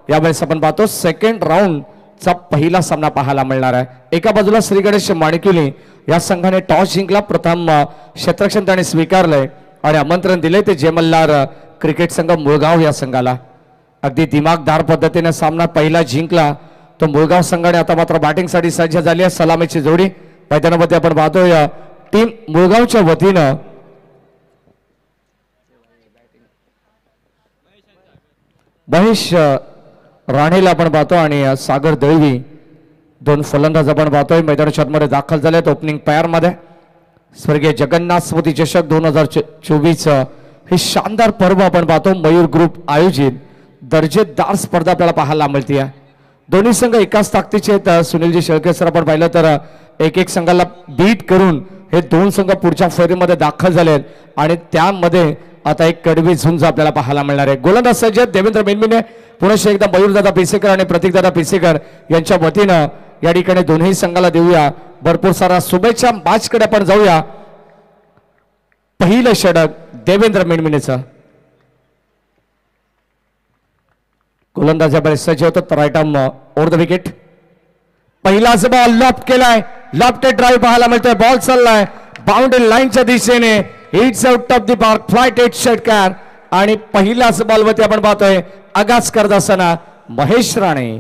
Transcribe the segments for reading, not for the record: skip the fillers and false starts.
यावेळेस आपण पाहतो सेकंड राऊंडचा पहिला सामना पाहायला मिळणार आहे. एका बाजूला श्री गणेश माणिकुली या संघाने टॉस जिंकला, प्रथम क्षेत्ररक्षण त्याने स्वीकारलंय आणि आमंत्रण दिले ते जय मल्हार क्रिकेट संघ मुळगाव या संघाला. अगदी दिमागदार पद्धतीने सामना पहिला जिंकला तो मुळगाव संघाने. आता मात्र बॅटिंगसाठी सज्ज झाली आहे. सलामीची जोडी मैदानामध्ये आपण पाहतोय टीम मुळगावच्या वतीनं महेश राणेला आपण पाहतो आणि सागर दळवी दोन फलंदाज आपण पाहतोय मैदानाच्या आतमध्ये दाखल झालेत ओपनिंग पेअर मध्ये. स्वर्गीय जगन्नाथ स्मृती चषक 2024 हे शानदार पर्व आपण पाहतो. मयूर ग्रुप आयोजित दर्जेदार स्पर्धा आपल्याला पाहायला मिळते. दोन्ही संघ एकाच ताकदीचे आहेत. सुनीलजी शेळके सर आपण पाहिलं तर एक संघाला बीट करून हे दोन संघ पुढच्या फेरीमध्ये दाखल झाले आणि त्यामध्ये आता एक कडवी झुंज आपल्याला पाहायला मिळणार आहे. गोलंदाज सज्ज देवेंद्र मेनमिने पुन्हा एकदा मयूरदादा पिसेकर आणि प्रतीकदादा पिसेकर यांच्या वतीनं या ठिकाणी दोन्ही संघाला देऊया भरपूर सारा शुभेच्छा. मॅचकडे आपण जाऊया. पहिलं षटक देवेंद्र मेनमिनेचं. गोलंदाज यावेळेस सज्ज होतात. Right arm over the wicket. पहिलाच बॉल लॉफ्ट केलाय. लॉफ्टेड ड्राईव्ह पाहायला मिळतोय. बॉल चाललाय बाउंड्री लाईनच्या दिशेने. It's out of the park. Flight एट षटकार आणि पहिल्याच बॉलवरती आपण पाहतोय आगास करत असताना महेश राणे.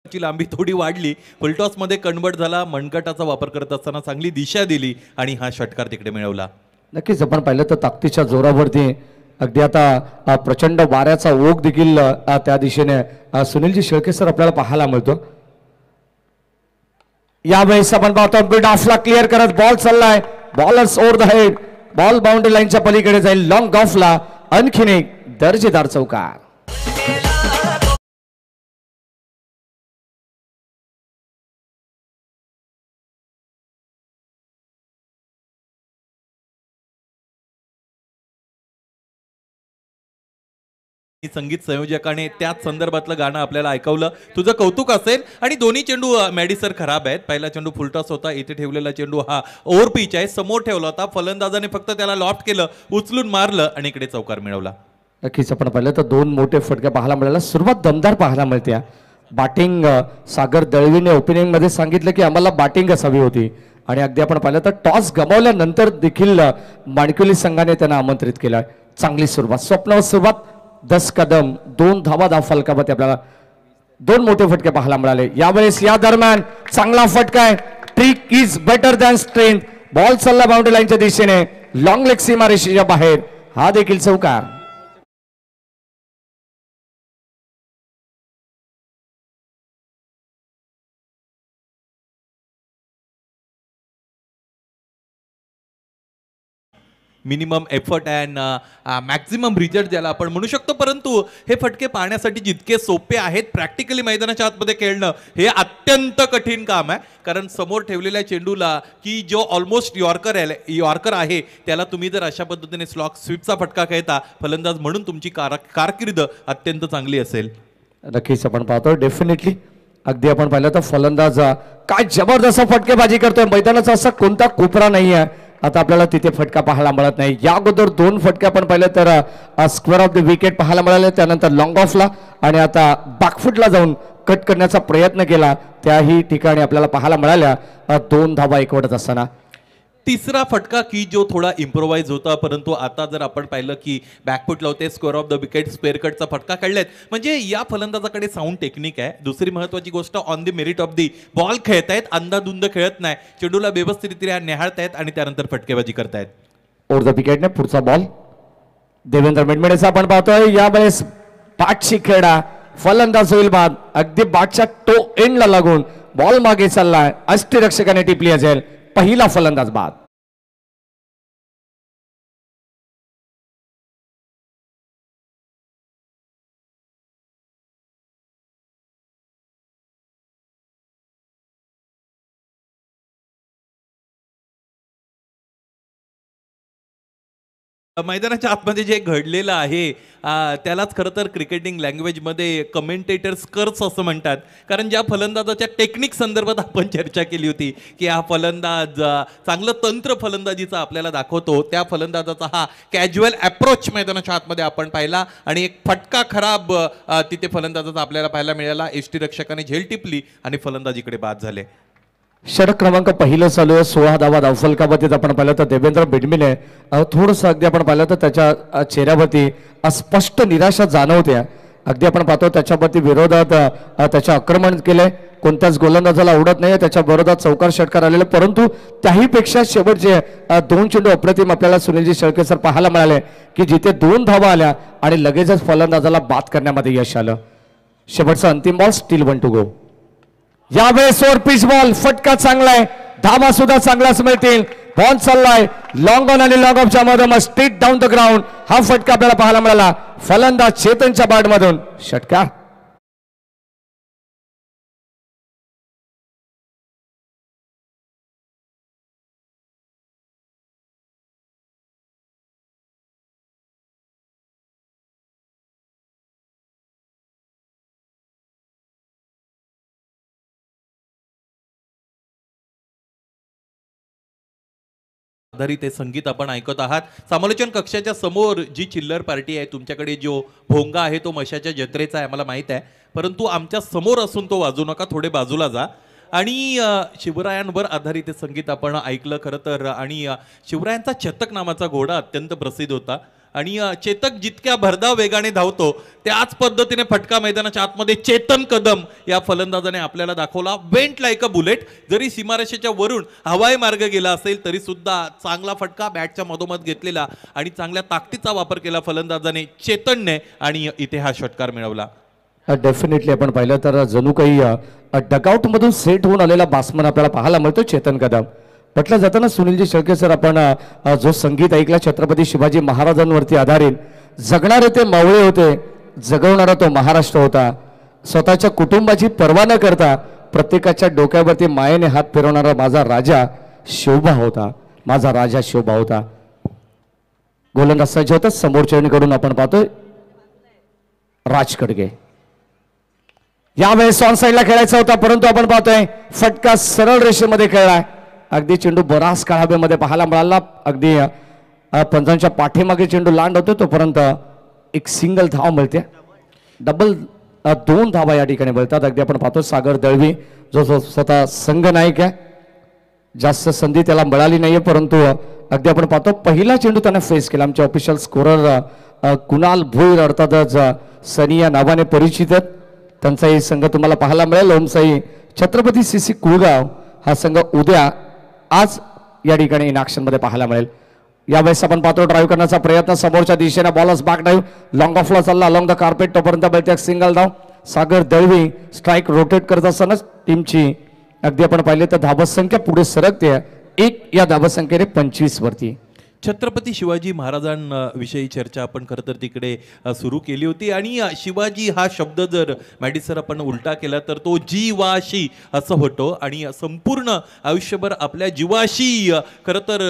ची लांबी थोडी वाढली, फुलटॉस मध्ये कन्वर्ट झाला, मनगटाचा वापर करत असताना चांगली दिशा दिली आणि हा षटकार तिकडे मिळवला. नक्कीच आपण पाहिलं तर ताकदीच्या जोरावरती अगदी आता प्रचंड वाऱ्याचा ओघ देखील त्या दिशेने सुनीलजी शेळके सर आपल्याला पाहायला मिळतो. यावेळेस आपण पाहतो मिड ऑफला क्लिअर करत बॉल चाललाय. Bowlers over the head. Ball boundary लाईनच्या पलीकडे जाईल. लॉंग ऑफला आणखीन एक दर्जेदार चौकार. संगीत संयोजकाने त्याच संदर्भातलं गाणं आपल्याला ऐकवलं. तुझं कौतुक असेल. आणि दोन्ही चेंडू मॅडिसर खराब आहेत. पहिला चेंडू फुलटॉस होता, इथे ठेवलेला चेंडू हा ओव्हर पिच आहे, समोर ठेवला होता. फलंदाजाने फक्त त्याला लॉफ्ट केलं, उचलून मारलं आणि इकडे चौकार मिळवला. नक्कीच आपण पाहिलं तर दोन मोठे फटके पाहायला मिळाला. सुरुवात दमदार पाहायला मिळते. बॅटिंग सागर दळवीने ओपनिंग मध्ये सांगितलं की आम्हाला बॅटिंगच हवी होती आणि अगदी आपण पाहिलं तर टॉस गमावल्यानंतर देखील माणकुली संघाने त्यांना आमंत्रित केलं. चांगली सुरुवात, स्वप्नावर सुरुवात. 10 कदम 2 धावा फलकावरती आपल्याला दोन मोठे फटके पाहायला मिळाले. यावेळेस या दरम्यान चांगला फटका आहे. Trick is better than strength. Ball चालला बाउंड्री लाईनच्या दिशेने. लॉंग लेग सीमारेषेच्या बाहेर. हा देखील चौकार. Minimum effort and maximum result ज्याला आपण म्हणू शकतो. परंतु हे फटके पाहण्यासाठी जितके सोपे आहेत, प्रॅक्टिकली मैदानाच्या आतमध्ये खेळणं हे अत्यंत कठीण काम आहे. कारण समोर ठेवलेल्या चेंडूला की जो ऑलमोस्ट यॉर्कर आहे त्याला तुम्ही जर अशा पद्धतीने स्वीपचा फटका खेळता, फलंदाज म्हणून तुमची कारकीर्द अत्यंत चांगली असेल. नक्कीच आपण पाहतो डेफिनेटली. अगदी आपण पाहिलं तर फलंदाज काय जबरदस्त फटकेबाजी करतोय. मैदानाचा असा कोणता कोपरा नाही आहे आता आपल्याला तिथे फटका पाहायला मिळत नाही. या अगोदर 2 फटके आपण पाहिलं तर स्क्वेअर ऑफ द विकेट पाहायला मिळाले, त्यानंतर लॉंग ऑफला आणि आता बॅकफुटला जाऊन कट करण्याचा प्रयत्न केला. त्याही ठिकाणी आपल्याला पाहायला मिळाल्या 2 धावा एकवटत असताना. तिसरा फटका की जो थोडा इम्प्रोवाइज होता, परंतु आता जर आपण पाहिलं की बॅकफुट लावते, square of the wicket, square कटचा फटका काढलाय, म्हणजे या फलंदाजाकडे साऊंड टेक्निक आहे. दुसरी महत्वाची गोष्ट on the merit of the ball खेळतायत, अंदाधुंद खेळत नाही, चेंडूला व्यवस्थितरित्या न्याहाळतायत आणि त्यानंतर फटकेबाजी करतायत. ओव्हर द विकेटने पुढचा बॉल देवेंद्र मेनमेडेचा आपण पाहतोय. यावेळेस पाठची खेळा, फलंदाज होईल बाद. अगदी बॅटच्या टो एंडला लागून बॉल मागे चाललाय. अष्टरक्षकाने टिपली असेल. पहिला फलंदाज बाद. मैदानाच्या आतमध्ये जे घडलेलं आहे त्यालाच खरं तर क्रिकेटिंग लँग्वेजमध्ये कमेंटेटर्स कर्स असं म्हणतात. कारण ज्या फलंदाजाच्या टेक्निक संदर्भात आपण चर्चा केली होती की हा फलंदाज चांगलं तंत्र फलंदाजीचा आपल्याला दाखवतो, त्या फलंदाजाचा हा कॅज्युअल अप्रोच मैदानाच्या आतमध्ये आपण पाहिला आणि एक फटका खराब तिथे फलंदाजाचा आपल्याला पाहायला मिळाला. यष्टीरक्षकाने झेल टिपली आणि फलंदाजीकडे बाद झाले. षटक क्रमांक पहिलं चालू आहे. 16 धावा धावफलकावरती आपण पाहिलं तर देवेंद्र बिडमिने थोडंसं अगदी आपण पाहिलं तर त्याच्या चेहऱ्यावरती स्पष्ट निराशा जाणवते. अगदी आपण पाहतो त्याच्यावरती विरोधात त्याच्या आक्रमण केले, कोणत्याच गोलंदाजाला आवडत नाही, त्याच्या विरोधात चौकार षटकार आलेले, परंतु त्याहीपेक्षा शेवटचे 2 चेंडू अप्रतिम आपल्याला सुनीलजी शेळके सर पाहायला मिळाले की जिथे 2 धावा आल्या आणि लगेचच फलंदाजाला बाद करण्यामध्ये यश आलं. शेवटचा अंतिम बॉल स्टील 1 टू गो. यावेळेस ओव्हर पिच बॉल फटका चांगला आहे, धावा सुद्धा चांगलाच मिळतील. बॉल चाललाय लॉंग ऑन आणि लॉंग ऑफच्या मधून स्ट्रेट डाऊन द ग्राउंड. हा फटका आपल्याला पाहायला मिळाला फलंदाज चेतनच्या बॅट मधून. षटकार आधारित हे संगीत आपण ऐकत आहात. समालोचन कक्षाच्या समोर जी चिल्लर पार्टी आहे, तुमच्याकडे जो भोंगा आहे तो मशाच्या जत्रेचा आहे मला माहित आहे, परंतु आमच्या समोर असून तो वाजू नका, थोडे बाजूला जा. आणि शिवरायांवर आधारित हे संगीत आपण ऐकलं खरं तर. आणि शिवरायांचा चेतक नावाचा घोडा अत्यंत प्रसिद्ध होता आणि चेतक जितक्या भरधाव वेगाने धावतो त्याच पद्धतीने फटका मैदानाच्या आतमध्ये चेतन कदम या फलंदाजाने आपल्याला दाखवला. Went like a bullet. जरी सीमारेषेच्या वरून हवाई मार्ग गेला असेल तरी सुद्धा चांगला फटका बॅटच्या मधोमध घेतलेला आणि चांगल्या ताकदीचा वापर केला फलंदाजाने चेतनने आणि इथे हा षटकार मिळवला. डेफिनेटली आपण पाहिलं तर जणू काही डगआउट मधून सेट होऊन आलेला बासमन आपल्याला पाहायला मिळतो चेतन कदम. म्हटलं जाताना सुनीलजी शेळके सर आपण जो संगीत ऐकला छत्रपती शिवाजी महाराजांवरती आधारित, जगणारे ते मावळे होते, जगवणारा तो महाराष्ट्र होता. स्वतःच्या कुटुंबाची पर्वा न करता प्रत्येकाच्या डोक्यावरती मायेने हात फिरवणारा माझा राजा शिवबा होता, माझा राजा शिवबा होता. गोलंदाज सज्ज होता. समोरच्याकडून आपण पाहतोय राज कडगे. यावेळेस ऑन साईडला खेळायचा होता परंतु आपण पाहतोय फटका सरळ रेषेमध्ये खेळलाय. अगदी चेंडू बराच काळ हवेमध्ये पाहायला मिळाला. अगदी पंचांच्या पाठीमागे चेंडू लांड होतो तोपर्यंत एक सिंगल धाव मिळते. डबल 2 धावा या ठिकाणी मिळतात. अगदी आपण पाहतो सागर दळवी जो स्वतः संघ नायक आहे, जास्त संधी त्याला मिळाली नाहीये, परंतु अगदी आपण पाहतो पहिला चेंडू त्याने फेस केला. आमचे ऑफिशियल स्कोरर कुणाल भोईर अर्थातच सनी या नावाने परिचित आहेत. त्यांचाही संघ तुम्हाला पाहायला मिळेल. ओमसाई छत्रपती सीसी कुळगाव हा संघ उद्या आज या ठिकाणी इन ॲक्शन मध्ये पाहायला मिळेल. यावेळेस आपण पाहतो ड्राईव्ह करण्याचा प्रयत्न समोरच्या दिशेने, बॉलच बॅक ड्राईव्ह लॉंग ऑफला चालला अलॉंग द कार्पेट, तोपर्यंत मिळते सिंगल धाव. सागर दळवी स्ट्राईक रोटेट करत असतानाच टीमची अगदी आपण पाहिले तर धावसंख्या पुढे सरकते 1 या धावसंख्येने 25 वरती. छत्रपती शिवाजी महाराजांविषयी चर्चा आपण खरं तर तिकडे सुरू केली होती. आणि शिवाजी हा शब्द जर मॅडी आपण उलटा केला तर तो जीवाशी असं होतो. आणि संपूर्ण आयुष्यभर आपल्या जीवाशी खरं तर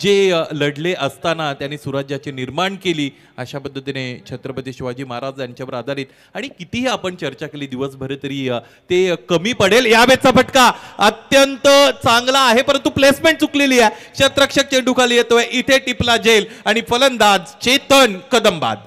जे लढले असताना त्यांनी सुराज्याची निर्माण केली, अशा पद्धतीने छत्रपती शिवाजी महाराज यांच्यावर आधारित. आणि कितीही आपण चर्चा केली दिवसभर तरी ते कमी पडेल. यावेळेचा फटका अत्यंत चांगला आहे परंतु प्लेसमेंट चुकलेली आहे. क्षेत्ररक्षक चेंडू खाली येतोय, इथे टिपला झेल आणि फलंदाज चेतन कदम बाद.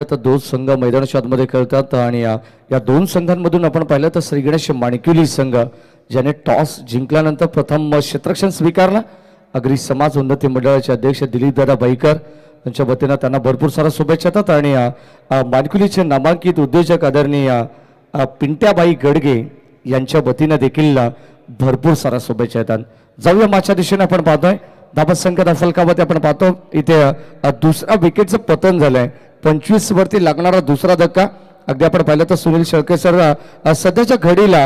आता 2 संघ मैदानाच्या आतमध्ये खेळतात आणि या 2 संघांमधून आपण पाहिलं तर श्री गणेश माणिकुली संघ ज्याने टॉस जिंकल्यानंतर प्रथम क्षेत्ररक्षण स्वीकारला. अग्री समाज उन्नती मंडळाचे अध्यक्ष दिलीप दादा बैकर यांच्या वतीनं त्यांना भरपूर सारा शुभेच्छा देतात. आणि माणकुलीचे नामांकित उद्योजक आदरणीय पिंट्याबाई गडगे यांच्या वतीनं देखील भरपूर साऱ्या शुभेच्छा येतात. जाऊया मागच्या दिशेने आपण पाहतोय धाबा संख्या फलकावरती आपण पाहतो इथे दुसरा विकेटचं पतन झालंय. 25 वरती लागणारा दुसरा धक्का. अगदी आपण पाहिलं तर सुनील शेळके सर सध्याच्या घडीला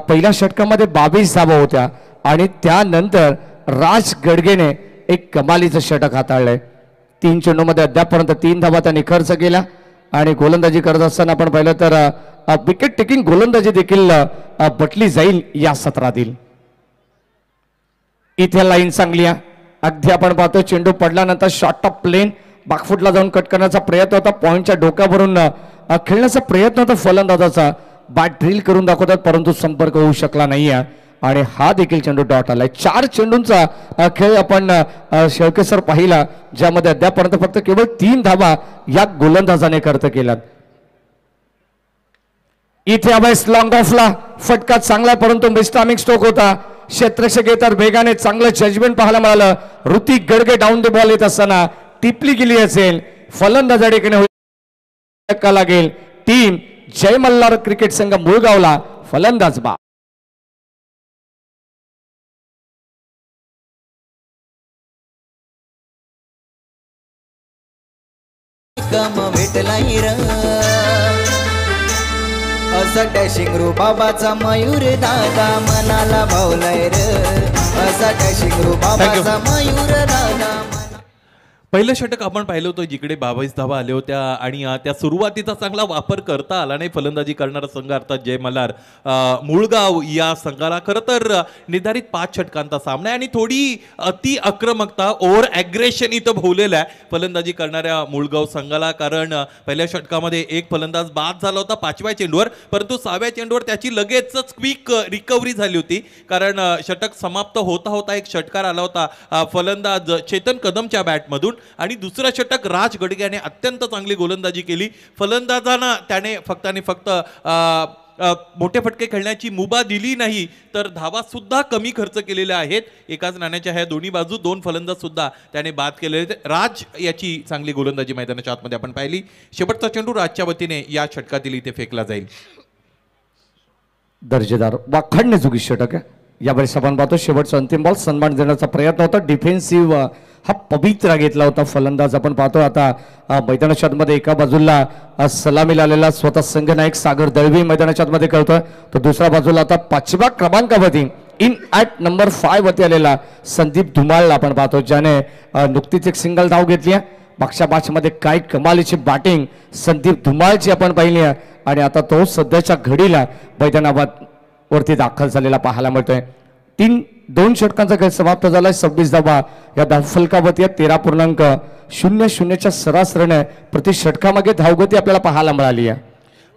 पहिल्या षटकामध्ये 22 धावा होत्या आणि त्यानंतर राज गडगेने एक कमालीचं षटक हाताळलंय. 3 चेंडूमध्ये अद्यापपर्यंत 3 धावा त्यांनी खर्च केल्या आणि गोलंदाजी करत असताना आपण पाहिलं तर विकेट टेकिंग गोलंदाजी देखील बटली जाईल या सत्रातील. इथे लाईन चांगली आहे. अगदी आपण पाहतो चेंडू पडल्यानंतर शॉर्ट ऑफ प्लेन बाकफुटला जाऊन कट करण्याचा प्रयत्न होता. पॉइंटच्या डोक्यावरून खेळण्याचा प्रयत्न होता फलंदाजाचा. बॅट ड्रिल करून दाखवतात परंतु संपर्क होऊ शकला नाहीये आणि हा देखील चेंडू डॉट आलाय. 4 चेंडूंचा खेळ आपण शेळके सर पाहिला ज्यामध्ये अद्यापर्यंत फक्त केवळ 3 धावा या गोलंदाजाने खर्च केल्यात. इथे अभ्यास लॉंग ऑफला फटका चांगला परंतु मिस्टामिक स्ट्रोक होता. क्षेत्ररक्षक येतात वेगाने चांगलं जजमेंट पाहायला मिळालं. Hrithik Gadge down the ball येत असताना टिपली गेली असेल. फलंदाजाकडे लागेल. टीम जय मल्हार क्रिकेट संघ मुळगावला फलंदाज बा. भेटलाही र असा डॅशिंग रू बाबाचा मयूर दादा मनाला भावलाय र असा डॅशिंग रू बाबाचा मयूर दादा. पहिलं षटक आपण पाहिलं होतं जिकडे 22 धावा आल्या होत्या आणि त्या सुरुवातीचा चांगला वापर करता आला नाही फलंदाजी करणारा संघ अर्थात जय मल्हार मुळगाव या संघाला. खरं तर निर्धारित 5 षटकांचा सामना आहे आणि थोडी अति आक्रमकता ओव्हर ॲग्रेशन इथं भोवलेलं आहे फलंदाजी करणाऱ्या मुळगाव संघाला. कारण पहिल्या षटकामध्ये एक फलंदाज बाद झाला होता 5व्या चेंडूवर परंतु 6व्या चेंडूवर त्याची लगेचच क्विक रिकव्हरी झाली होती. कारण षटक समाप्त होता होता एक षटकार आला होता फलंदाज चेतन कदमच्या बॅटमधून आणि दुसरं षटक राज गडगे अत्यंत चांगली गोलंदाजी केली. फलंदाजांना त्याने फक्त आणि फक्त मोठे फटके खेळण्याची मुभा दिली नाही तर धावा सुद्धा कमी खर्च केलेल्या आहेत. एकाच नाण्याच्या ह्या दोन्ही बाजू 2 फलंदाज सुद्धा त्याने बाद केलेले. राज याची चांगली गोलंदाजी मैदानाच्या आतमध्ये आपण पाहिली. शेवटचा चेंडू राजच्या वतीने या षटकातील इथे फेकला जाईल. दर्जेदार वाखाणणे चुकी षटक आहे. यावेळेस आपण पाहतो शेवटचा अंतिम बॉल सन्मान देण्याचा प्रयत्न होता. डिफेन्सिव्ह हा पवित्रा घेतला होता फलंदाज. आपण पाहतो आता मैदानाच्या आतमध्ये एका बाजूला सलामीला आलेला स्वतः संघनायक सागर दळवी मैदानाच्या आतमध्ये खेळतोय तर दुसऱ्या बाजूला आता 5व्या क्रमांकावरती इन ॲट नंबर 5 वरती आलेला संदीप धुमाळला आपण पाहतो ज्याने नुकतीच एक सिंगल धाव घेतली आहे. मागच्या मॅचमध्ये काय कमालीची बॅटिंग संदीप धुमाळची आपण पाहिली आहे आणि आता तो सध्याच्या घडीला मैदानाबाद वरती दाखल झालेला पाहायला मिळतोय. 2 षटकांचा खेळ समाप्त झालाय. 26 धावा या धावफलकावरती 13.00च्या सरासरीने प्रति षटकामागे धावगती आपल्याला पाहायला मिळाली आहे.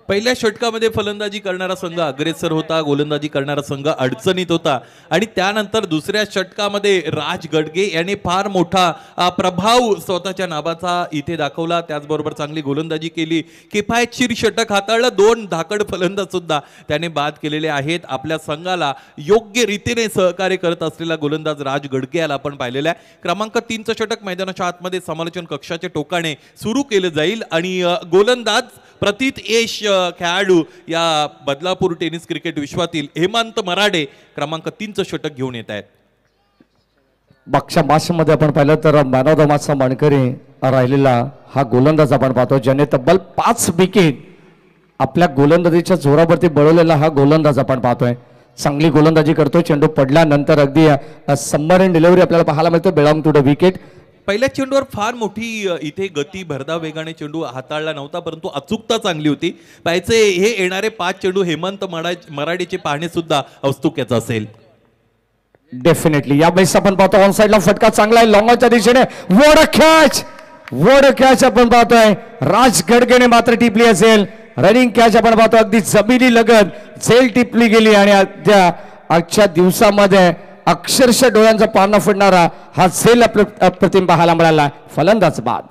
पहिल्या षटकामध्ये फलंदाजी करणारा संघ अग्रेसर होता. गोलंदाजी करणारा संघ अडचणीत होता आणि त्यानंतर दुसऱ्या षटकामध्ये राज गडगे याने फार मोठा प्रभाव स्वतःच्या नावाचा इथे दाखवला. त्याचबरोबर चांगली गोलंदाजी केली. किफायतशीर षटक हाताळलं. 2 धाकड फलंदाज सुद्धा त्याने बाद केलेले आहेत. आपल्या संघाला योग्य रीतीने सहकार्य करत असलेला गोलंदाज राज गडगे याला आपण पाहिलेला आहे. क्रमांक 3चं षटक मैदानाच्या आतमध्ये समालोचन कक्षाच्या टोकाने सुरू केलं जाईल आणि गोलंदाज प्रतीत यश खेळाडू या बदलापूर टेनिस क्रिकेट विश्वातील हेमंत मराडे क्रमांक 3चं षटक घेऊन येत आहेत. मागच्या मॅचमध्ये आपण पाहिलं तर मॅन ऑफ द मॅचचा मानकरी राहिलेला हा गोलंदाज आपण पाहतो ज्याने तब्बल 5 विकेट आपल्या गोलंदाजीच्या जोरावरती बळवलेला हा गोलंदाज आपण पाहतोय. चांगली गोलंदाजी करतो. चेंडू पडल्यानंतर अगदी सबमरीन डिलिव्हरी आपल्याला पाहायला मिळतो. Belong to the wicket. पहिल्या चेंडूवर फार मोठी इथे गती भरधाव वेगाने चेंडू हाताळला नव्हता परंतु अचूकता चांगली होती. पाहिजे हे येणारे 5 चेंडू हेमंत मराठीचे पाहणे सुद्धा औत्सुक्याचं असेल. डेफिनेटली या बेस आपण पाहतो ऑन साइडला फटका चांगला आहे लॉंगच्या दिशेने. वोड कॅच आपण पाहतोय. राज गडगेने मात्र टिपली असेल. रनिंग कॅच आपण पाहतो अगदी जमिनी लगत झेल टिपली गेली आणि आजच्या दिवसामध्ये अक्षरशः डोळ्यांचा पारणा फुटणारा हा झेल अप्रतिम पाहायला मिळाला. फलंदाज बाद.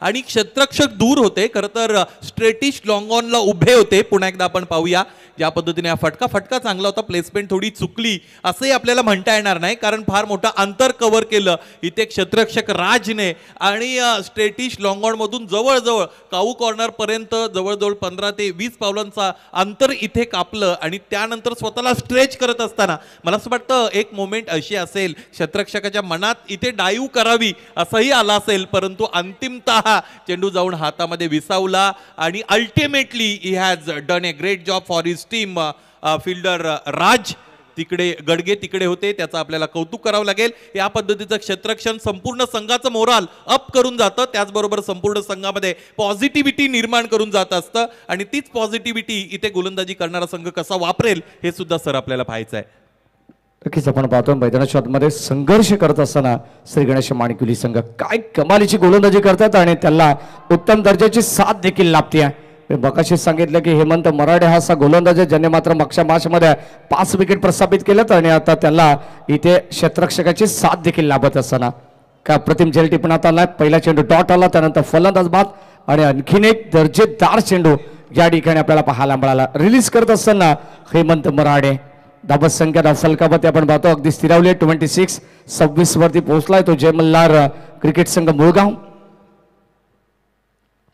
आणि क्षेत्ररक्षक दूर होते. खरं तर स्ट्रेटिश लॉंग ऑनला उभे होते. पुन्हा एकदा आपण पाहूया ज्या पद्धतीने हा फटका चांगला होता, प्लेसमेंट थोडी चुकली असंही आपल्याला म्हणता येणार नाही, कारण फार मोठं अंतर कव्हर केलं इथे क्षेत्ररक्षक राजने आणि स्ट्रेटिश लॉंग ऑन मधून जवळजवळ काऊ कॉर्नर पर्यंत जवळजवळ 15 ते 20 पावलांचा अंतर इथे कापलं आणि त्यानंतर स्वतःला स्ट्रेच करत असताना मला असं वाटतं एक मोमेंट अशी असेल क्षेत्ररक्षकाच्या मनात इथे डाईव्ह करावी असंही आला असेल, परंतु अंतिमतः चेंडू जाऊन हातामध्ये विसावला आणि ultimately he has done a great job for his team. Fielder Raj तिकडे गडगे तिकडे होते, त्याचं आपल्याला कौतुक करावं लागेल. या पद्धतीचं क्षेत्ररक्षण संपूर्ण संघाचं मोराल अप करून जातं, त्याचबरोबर संपूर्ण संघामध्ये पॉझिटिव्हिटी निर्माण करून जात असतं आणि तीच पॉझिटिव्हिटी इथे गोलंदाजी करणारा संघ कसा वापरेल हे सुद्धा सर आपल्याला पाहायचं आहे. नक्कीच आपण पाहतो मैदानाच्या आतमध्ये संघर्ष करत असताना श्री गणेश माणिकुली संघ काय कमालीची गोलंदाजी करतात आणि त्याला उत्तम दर्जाची साथ देखील लाभते. बकाशी सांगितलं की हेमंत मराडे हा असा गोलंदाज आहे ज्याने मात्र मागच्या मॅचमध्ये 5 विकेट प्रस्थापित केल्यात आणि आता त्याला इथे क्षेत्ररक्षकाची साथ देखील लाभत असताना काय प्रतिम झेल टिपणात आला. पहिला चेंडू डॉट आला, त्यानंतर फलंदाज बाद आणि आणखीन एक दर्जेदार चेंडू या ठिकाणी आपल्याला पाहायला मिळाला. रिलीज करत असताना हेमंत मराडे धाबत संख्या फलकापती आपण पाहतो अगदी स्थिरावली 26 वरती पोहोचलाय तो जय मल्हार क्रिकेट संघ मुळगाव.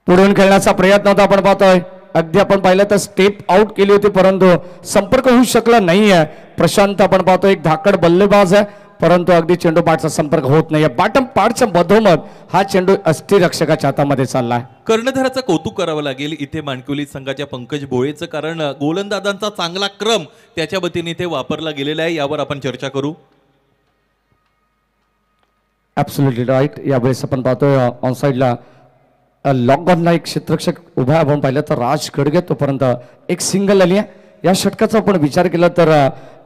पुढून खेळण्याचा प्रयत्न होता आपण पाहतोय, अगदी आपण पाहिलं तर स्टेप आउट केली होती परंतु संपर्क होऊ शकला नाहीये. प्रशांत आपण पाहतो एक धाकड बल्लेबाज आहे परंतु अगदी चेंडू पाठचा संपर्क होत नाहीये. बॉटम पाठच्या मधोमध हा चेंडू अस्थिरक्षकाच्या हातामध्ये चाललाय. कर्णधाराचं कौतुक करावं लागेल इथे माणकुली संघाच्या पंकज भोळेचं, कारण गोलंदाजांचा चांगला क्रम त्याच्या वतीने इथे वापरला गेलेला आहे. यावर आपण चर्चा करू. Absolutely right. यावेळेस आपण पाहतोय ऑन साइडला लॉंग ऑनला एक क्षेत्ररक्षक उभा आपण पाहिलं तर राज गडगे, तोपर्यंत एक सिंगल आली आहे. या षटकाचा आपण विचार केला तर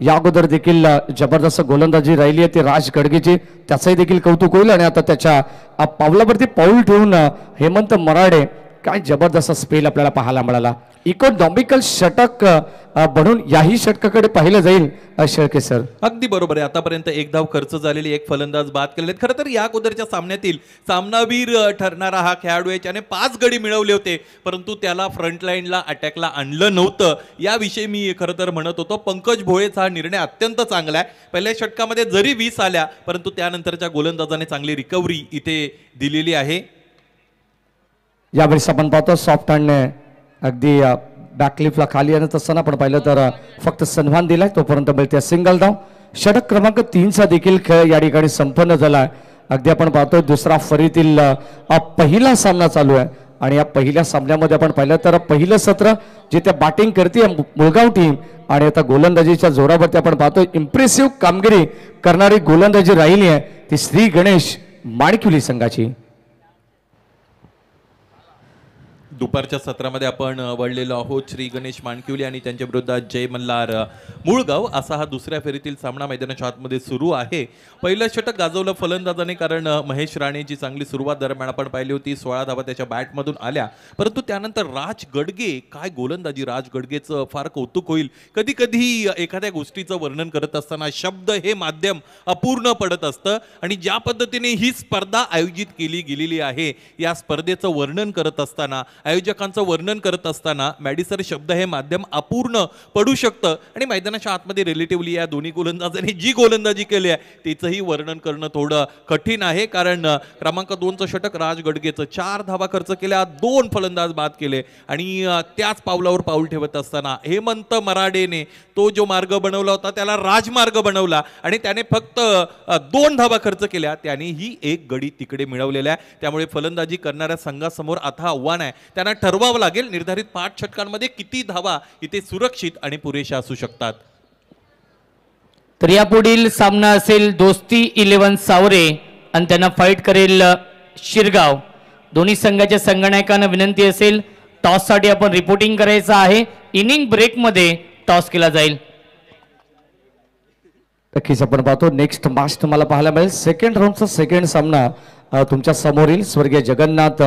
या अगोदर देखील जबरदस्त गोलंदाजी राहिली आहे ती राज गडगेची, त्याचंही देखील कौतुक होईल. आणि आता त्याच्या पावलावरती पाऊल ठेवून हेमंत मराडे काय जबरदस्त स्पेल आपल्याला पाहायला मिळाला. इकॉनॉमिकल षटक बनून याही षटकाकडे पाहिलं जाईल शेळके सर. अगदी बरोबर आहे. आतापर्यंत एक धाव खर्च झालेली, एक फलंदाज बाद केलेले. खरं तर या अगोदरच्या सामन्यातील सामनावीर ठरणारा हा खेळाडू आहे ज्याने 5 गडी मिळवले होते परंतु त्याला फ्रंट लाईनला अटॅकला आणलं नव्हतं. याविषयी मी खरं तर म्हणत होतो पंकज भोळेचा हा निर्णय अत्यंत चांगला आहे. पहिल्या षटकामध्ये जरी 20 आल्या परंतु त्यानंतरच्या गोलंदाजाने चांगली रिकव्हरी इथे दिलेली आहे. यावेळेस आपण पाहतो सॉफ्ट हँडने अगदी बॅकलिफ्टला खाली आणत असताना आपण पाहिलं तर फक्त सन्मान दिलाय, तोपर्यंत मिळते सिंगल धाव. षटक क्रमांक 3चा देखील खेळ या ठिकाणी संपन्न झालाय. अगदी आपण पाहतो दुसरा फरीतील पहिला सामना चालू आहे आणि या पहिल्या सामन्यामध्ये आपण पाहिलं तर पहिलं सत्र जिथे बॅटिंग करते मुळगाव टीम आणि आता गोलंदाजीच्या जोरावरती आपण पाहतो इम्प्रेसिव्ह कामगिरी करणारी गोलंदाजी राहिली आहे ती श्री गणेश माणिकुली संघाची. दुपारच्या सत्रामध्ये आपण वळलेलो आहोत श्री गणेश माणकिवली आणि त्यांच्या विरोधात जय मल्हार मुळगाव असा हा दुसऱ्या फेरीतील सामना मैदानाच्या आतमध्ये सुरू आहे. पहिलं षटक गाजवलं फलंदाजाने, कारण महेश राणेची चांगली सुरुवात दरम्यान आपण पाहिली होती. 16 धावा त्याच्या बॅटमधून आल्या, परंतु त्यानंतर राज गडगे काय गोलंदाजी, राज गडगेचं फार कौतुक होईल. कधी कधी एखाद्या गोष्टीचं वर्णन करत असताना शब्द हे माध्यम अपूर्ण पडत असतं आणि ज्या पद्धतीने ही स्पर्धा आयोजित केली गेलेली आहे या स्पर्धेचं वर्णन करत असताना आयोजकांचं वर्णन करत असताना मॅडिसर शब्द हे माध्यम अपूर्ण पडू शकतं आणि मैदानाच्या आतमध्ये रिलेटिव्हली या दोन्ही गोलंदाजांनी जी गोलंदाजी केली आहे तिचंही वर्णन करणं थोडं कठीण आहे. कारण क्रमांक 2चं षटक राज गडगेचं 4 धावा खर्च केल्या, 2 फलंदाज बाद केले आणि त्याच पावलावर पाऊल ठेवत असताना हेमंत मराडेने तो जो मार्ग बनवला होता त्याला राजमार्ग बनवला आणि त्याने फक्त 2 धावा खर्च केल्या, त्याने ही एक गडी तिकडे मिळवलेला आहे. त्यामुळे फलंदाजी करणाऱ्या संघासमोर आता आव्हान आहे, त्यांना ठरवावं लागेल निर्धारित 5 षटकांमध्ये किती धावा इथे सुरक्षित आणि पुरेशा असू शकतात. तर यापुढील सामना असेल दोस्ती 11 सावरे आणि त्यांना फाईट करेल शिरगाव. दोन्ही संघाच्या संगणकांना विनंती असेल टॉस साठी आपण रिपोर्टिंग करायचं आहे. इनिंग ब्रेक मध्ये टॉस केला जाईल. नक्कीच आपण पाहतो नेक्स्ट मॅच तुम्हाला पाहायला मिळेल. सेकंड राऊंडचा सेकंड सामना तुमच्या समोरील स्वर्गीय जगन्नाथ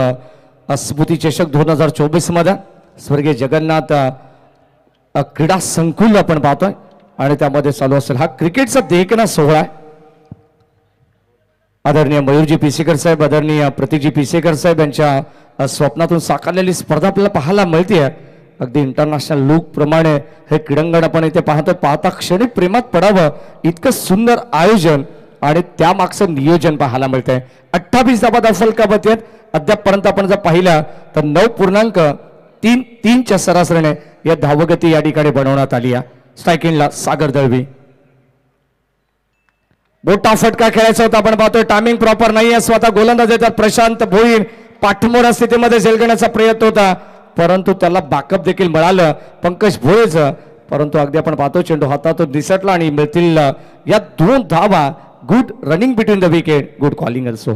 स्मृती चषक 2024 मध्ये स्वर्गीय जगन्नाथ क्रीडा संकुल आपण पाहतोय आणि त्यामध्ये चालू असेल हा क्रिकेटचा देखणा सोहळा आहे. आदरणीय मयूरजी पिसेकर साहेब, आदरणीय प्रतीकजी पिसेकर साहेब यांच्या स्वप्नातून साकारलेली स्पर्धा आपल्याला पाहायला मिळते. अगदी इंटरनॅशनल लुक प्रमाणे हे क्रीडांगण आपण इथे पाहतोय. पाहता क्षणी प्रेमात पडावं इतकं सुंदर आयोजन आणि त्यामागचं नियोजन पाहायला मिळतंय. 28 धावा फलकावरती आहेत. अद्यापपर्यंत आपण जर पाहिलं तर 9.33च्या सरासरीने या धावगती या ठिकाणी बनवण्यात आली आहे. स्ट्रायकिंगला सागर दळवी. मोठा फटका खेळायचा होता. आपण पाहतोय टायमिंग प्रॉपर नाही आहे. स्वतः गोलंदाज येतात प्रशांत भोईर. पाठमोरा स्थितीमध्ये झेल घेण्याचा प्रयत्न होता परंतु त्याला बॅकअप देखील मिळालं पंकज भोळेचं. परंतु अगदी आपण पाहतो चेंडू हातातून दिसटला आणि मिळतील या 2 धावा. Good running between the wicket, good calling also.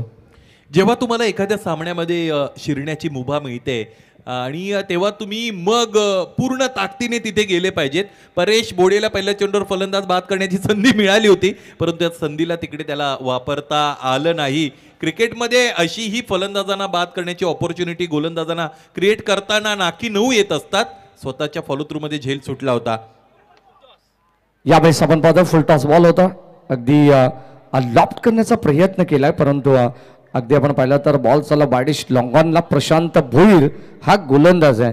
जेव्हा तुम्हाला एखाद्या सामन्यामध्ये शिरण्याची मुभा मिळते आणि तेव्हा तुम्ही मग पूर्ण ताकदीने तिथे गेले पाहिजेत. परेश बोडेला पहिल्या चेंडूवर फलंदाज बाद करण्याची संधी मिळाली होती परंतु त्या संधीला तिकडे त्याला वापरता आलं नाही. क्रिकेटमध्ये अशी ही फलंदाजांना बाद करण्याची ऑपॉर्च्युनिटी गोलंदाजांना क्रिएट करताना नाकी 9 येत असतात. स्वतःच्या फॉलो थ्रू मध्ये झेल सुटला होता. यावेळेस आपण पाहतो फुल टॉस बॉल होता. अगदी लॉफ्ट करण्याचा प्रयत्न केलाय परंतु अगदी आपण पाहिलं तर बॉल चला बाडिश लॉंगॉनला प्रशांत भोईर हा गोलंदाज आहे.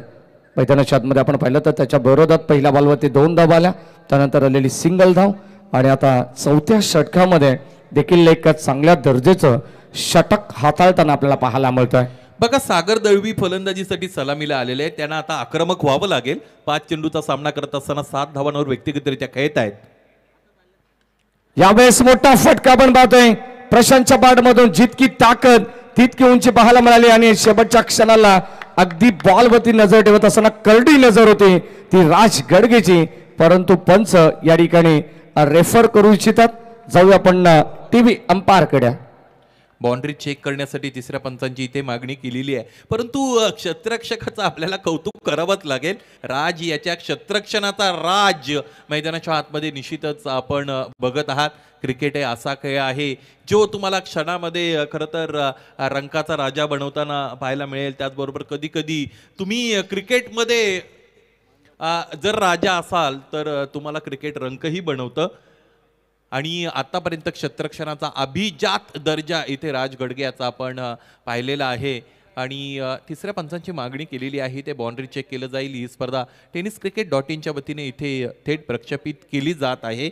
मैदानाच्या आतमध्ये आपण पाहिलं तर त्याच्या विरोधात पहिल्या बॉलवरती 2 धावा आल्या. त्यानंतर आलेली सिंगल धाव आणि आता चौथ्या षटकामध्ये देखील एक चांगल्या दर्जाचं षटक हाताळताना आपल्याला पाहायला मिळतंय. बघा सागर दळवी फलंदाजीसाठी सलामीला आलेले आहेत. त्यांना आता आक्रमक व्हावं लागेल. 5 चेंडूचा सामना करत असताना 7 धावांवर व्यक्तिगतरित्या खेळत आहेत. यावेळेस मोठा फटका आपण पाहतोय. प्रशांतच्या बॅटमधून जितकी ताकद तितकी उंची पाहायला मिळाली आणि शेवटच्या क्षणाला अगदी बॉलवरती नजर ठेवत असताना करडी नजर होती ती राज गडगेची. परंतु पंच या ठिकाणी रेफर करू इच्छितात. जाऊया आपण टीव्ही अंपायर कडे. बाउंड्री चेक करण्यासाठी तिसऱ्या पंचांची इथे मागणी केलेली आहे परंतु क्षेत्ररक्षकाचं आपल्याला कौतुक करावंच लागेल. राज याच्या क्षेत्ररक्षणाचा राज मैदानाच्या आतमध्ये निश्चितच आपण बघत आहात. क्रिकेट हे असा खेळ आहे जो तुम्हाला क्षणामध्ये खरं तर रंकाचा राजा बनवताना पाहायला मिळेल. त्याचबरोबर कधी कधी तुम्ही क्रिकेटमध्ये जर राजा असाल तर तुम्हाला क्रिकेट रंकही बनवतं. आणि आतापर्यंत क्षेत्ररक्षणाचा अभिजात दर्जा इथे राज गडगे याचा आपण पाहिलेला आहे. आणि तिसऱ्या पंचांची मागणी केलेली आहे. ते बाउंड्री चेक केलं जाईल. ही स्पर्धा tenniscricket.in वतीने इथे थेट प्रक्षेपित केली जात आहे.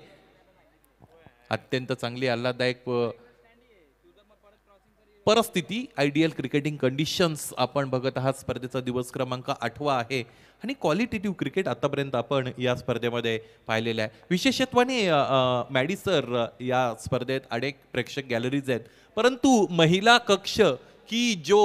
अत्यंत चांगली आल्हाददायक परिस्थिती आयडियल क्रिकेटिंग कंडिशन्स आपण बघत आहात. स्पर्धेचा दिवस क्रमांक 8वा आहे आणि क्वालिटेटिव्ह क्रिकेट आतापर्यंत आपण या स्पर्धेमध्ये पाहिलेलं आहे. विशेषत्वाने मॅडिसर या स्पर्धेत अनेक प्रेक्षक गॅलरीज आहेत परंतु महिला कक्ष की जो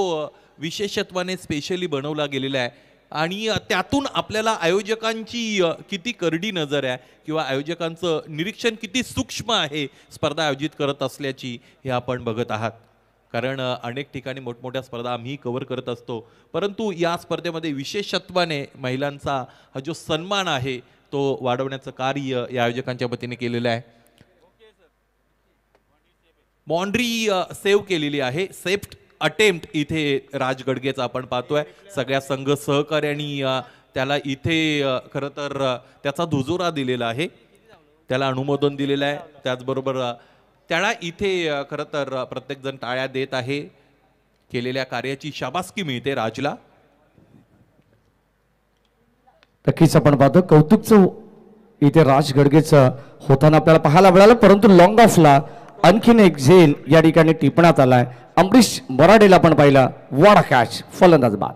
विशेषत्वाने स्पेशली बनवला गेलेला आहे आणि त्यातून आपल्याला आयोजकांची किती करडी नजर आहे किंवा आयोजकांचं निरीक्षण किती सूक्ष्म आहे स्पर्धा आयोजित करत असल्याची हे आपण बघत आहात. कारण अनेक ठिकाणी मोठमोठ्या स्पर्धा आम्ही कव्हर करत असतो परंतु या स्पर्धेमध्ये विशेषत्वाने महिलांचा हा जो सन्मान आहे तो वाढवण्याचं कार्य या आयोजकांच्या वतीने केलेलं आहे. बाउंड्री सेव्ह केलेली आहे. सेफ्ट अटेम्प्ट इथे राज गडगेचा आपण पाहतोय. सगळ्या संघ सहकार्याने त्याला इथे खरं तर त्याचा दुजोरा दिलेला आहे. त्याला अनुमोदन दिलेलं आहे. त्याचबरोबर त्याला इथे खरं तर प्रत्येक जण टाळ्या देत आहे. केलेल्या कार्याची शाबासकी मिळते राजला. नक्कीच आपण पाहतो कौतुकचं इथे राज गडगेचं होताना आपल्याला पाहायला मिळालं परंतु लॉंग ऑफला आणखीन एक झेल या ठिकाणी टिपण्यात आलाय. अमरीश मराडेला आपण पाहिला. वाडा कॅच फलंदाज बाद.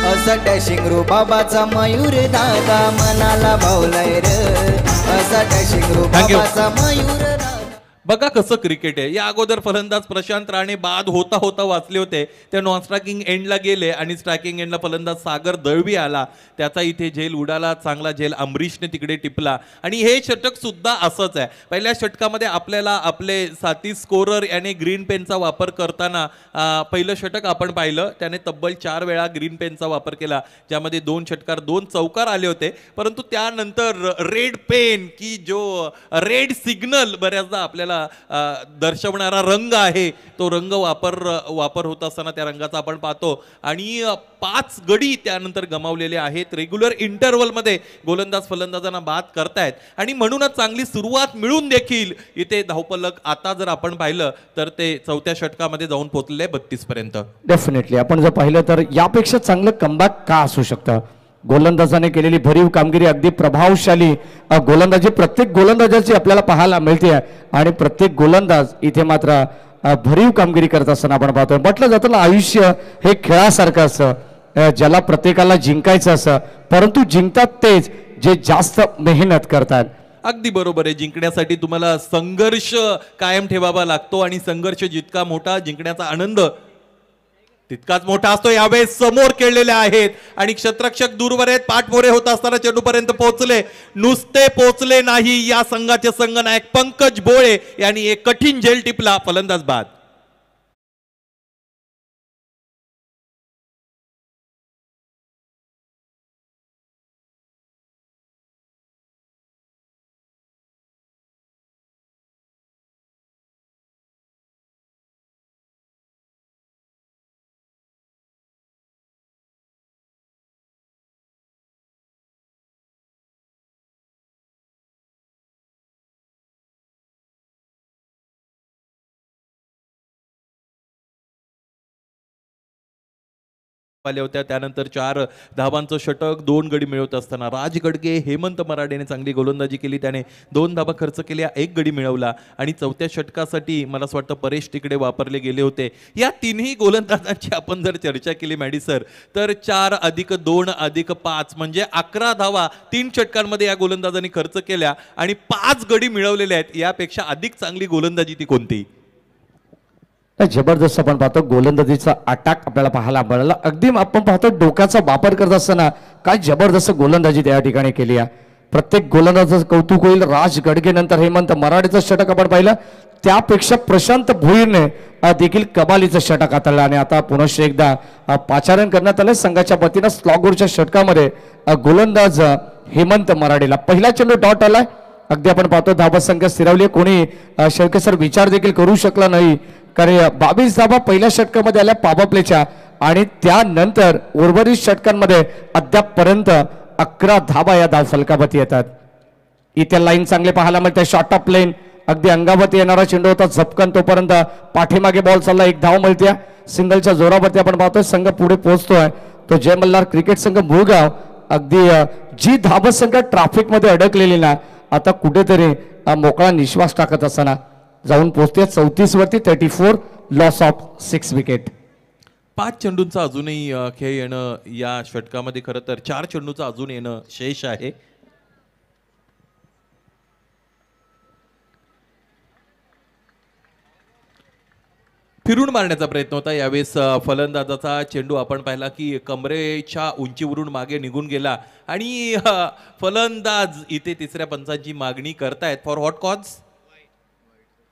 असा डॅशिंग रू बाबाचा मयूर दादा मनाला भावलाय र. असा डॅशिंग रू बाबाचा मयूर दादा. बघा कसं क्रिकेट आहे. या अगोदर फलंदाज प्रशांत राणे बाद होता होता वाचले होते. ते नॉन स्ट्रायकिंग एंडला गेले आणि स्ट्रायकिंग एंडला फलंदाज सागर दळवी आला. त्याचा इथे झेल उडाला. चांगला झेल अमरीशने तिकडे टिपला आणि हे षटक सुद्धा असंच आहे. पहिल्या षटकामध्ये आपल्याला आपले साथी स्कोरर याने ग्रीन पेनचा वापर करताना पहिलं षटक आपण पाहिलं. त्याने तब्बल 4 वेळा ग्रीन पेनचा वापर केला ज्यामध्ये 2 षटकार 2 चौकार आले होते. परंतु त्यानंतर रेड पेन की जो रेड सिग्नल बऱ्याचदा आपल्याला दर्शवणारा रंग आहे तो रंग वापर होत असताना त्या रंगाचा आपण पाहतो आणि 5 गडी त्यानंतर गमावलेले आहेत. रेग्युलर इंटरव्हलमध्ये गोलंदाज फलंदाजांना बाद करतायत आणि म्हणूनच चांगली सुरुवात मिळून देखील इथे धावफलक आता जर आपण पाहिलं तर ते 4थ्या षटकामध्ये जाऊन पोहोचले 32 पर्यंत. डेफिनेटली आपण जर पाहिलं तर यापेक्षा चांगलं कमबॅक का असू शकतं. गोलंदाजाने केलेली भरीव कामगिरी, अगदी प्रभावशाली गोलंदाजी प्रत्येक गोलंदाजाची आपल्याला पाहायला मिळते आणि प्रत्येक गोलंदाज इथे मात्र भरीव कामगिरी करत असताना आपण पाहतोय. म्हटलं जातं ना, आयुष्य हे खेळासारखं असं ज्याला प्रत्येकाला जिंकायचं असं, परंतु जिंकतात तेच जे जास्त मेहनत करतात. अगदी बरोबर आहे. जिंकण्यासाठी तुम्हाला संघर्ष कायम ठेवावा लागतो आणि संघर्ष जितका मोठा जिंकण्याचा आनंद तितकाच मोठा असतो. यावेळेस समोर खेळलेले आहेत आणि क्षेत्ररक्षक दूरवर आहेत. पाठमोरे होत असताना चेंडूपर्यंत पोहोचले. नुसते पोहोचले नाही, या संघाचे संघनायक पंकज बोळे यांनी एक कठीण झेल टिपला. फलंदाज बाद. आल्या होत्या. त्यानंतर 4 धावांचं षटक, 2 गडी मिळवत असताना राज गडगे, हेमंत मराडेने चांगली गोलंदाजी केली. त्याने 2 धावा खर्च केल्या, 1 गडी मिळवला आणि 4थ्या षटकासाठी मला असं वाटतं परेश तिकडे वापरले गेले होते. या तिन्ही गोलंदाजांची आपण जर चर्चा केली मॅडी सर तर 4 + 2 + 5 म्हणजे 11 धावा 3 षटकांमध्ये या गोलंदाजांनी खर्च केल्या आणि 5 गडी मिळवलेले आहेत. यापेक्षा अधिक चांगली गोलंदाजी ती कोणती? जबरदस्त आपण पाहतो गोलंदाजीचा अटॅक आपल्याला पाहायला मिळाला. अगदी आपण पाहतो डोक्याचा वापर करत असताना काय जबरदस्त गोलंदाजी त्या ठिकाणी केली आहे. प्रत्येक गोलंदाजाचं कौतुक होईल. राज गडगे नंतर हेमंत मराडेचं षटक आपण पाहिलं, त्यापेक्षा प्रशांत भोईरने देखील कमालीचं षटक हाताळलं आणि आता पुनश्च एकदा पाचारण करण्यात आलं संघाच्या वतीनं. स्लॉगोरच्या षटकामध्ये गोलंदाज हेमंत मराडेला पहिला चेंडू डॉट आलाय. अगदी आपण पाहतो धाबा संख्या स्थिरावली. कोणी शेळकेसर विचार देखील करू शकला नाही, कारण 22 धाबा पहिल्या षटकामध्ये आल्या पॉवर प्लेच्या आणि त्यानंतर उर्वरित षटकांमध्ये अद्यापपर्यंत 11 धाबा या धावफलकावरती येतात. इथे लाईन चांगले पाहायला मिळते. शॉर्ट ऑफ लेन अगदी अंगावरती येणारा चेंडू होता झपकन, तोपर्यंत पाठीमागे बॉल चालला. 1 धाव मिळते. सिंगलच्या जोरावरती आपण पाहतोय संघ पुढे पोहोचतोय. तो जय मल्हार क्रिकेट संघ मुळगाव अगदी जी धाबा संख्या ट्रॅफिक मध्ये अडकलेली ना, आता कुठेतरी मोकळा निश्वास टाकत असताना जाऊन पोहोचते 34 वरती. 34 लॉस ऑफ 6 विकेट. 5 चेंडूंचा अजूनही खेळ येणं या षटकामध्ये, खरं तर 4 चेंडूचा अजून येणं शेष आहे. फिरून मारण्याचा प्रयत्न होता. यावेळेस फलंदाजाचा चेंडू आपण पाहिला की कमरेच्या उंचीवरून मागे निघून गेला आणि फलंदाज इथे तिसऱ्या पंचांची मागणी करतायत. For what cause?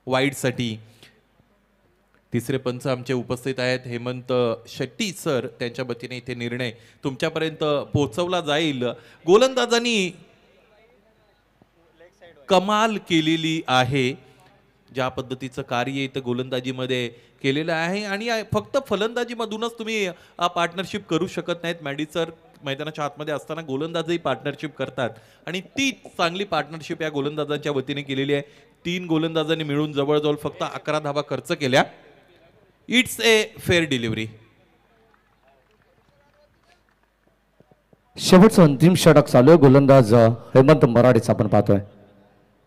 वाईडसाठी. तिसरे पंच आमचे उपस्थित आहेत हेमंत शेट्टी सर. त्यांच्या वतीने इथे निर्णय तुमच्यापर्यंत पोहोचवला जाईल. गोलंदाजांनी कमाल केलेली आहे. ज्या पद्धतीचं कार्य इथं गोलंदाजीमध्ये केलेलं आहे आणि फक्त फलंदाजीमधूनच तुम्ही पार्टनरशिप करू शकत नाहीत. मॅडी सर मैदानाच्या आतमध्ये असताना गोलंदाजही पार्टनरशिप करतात आणि ती चांगली पार्टनरशिप या गोलंदाजांच्या वतीने केलेली आहे. 3 गोलंदाजांनी मिळून जवळजवळ फक्त 11 धावा खर्च केल्या. It's a fair delivery. शेवटचं अंतिम षटक चालू आहे. गोलंदाज हेमंत मराडेचा आपण पाहतोय.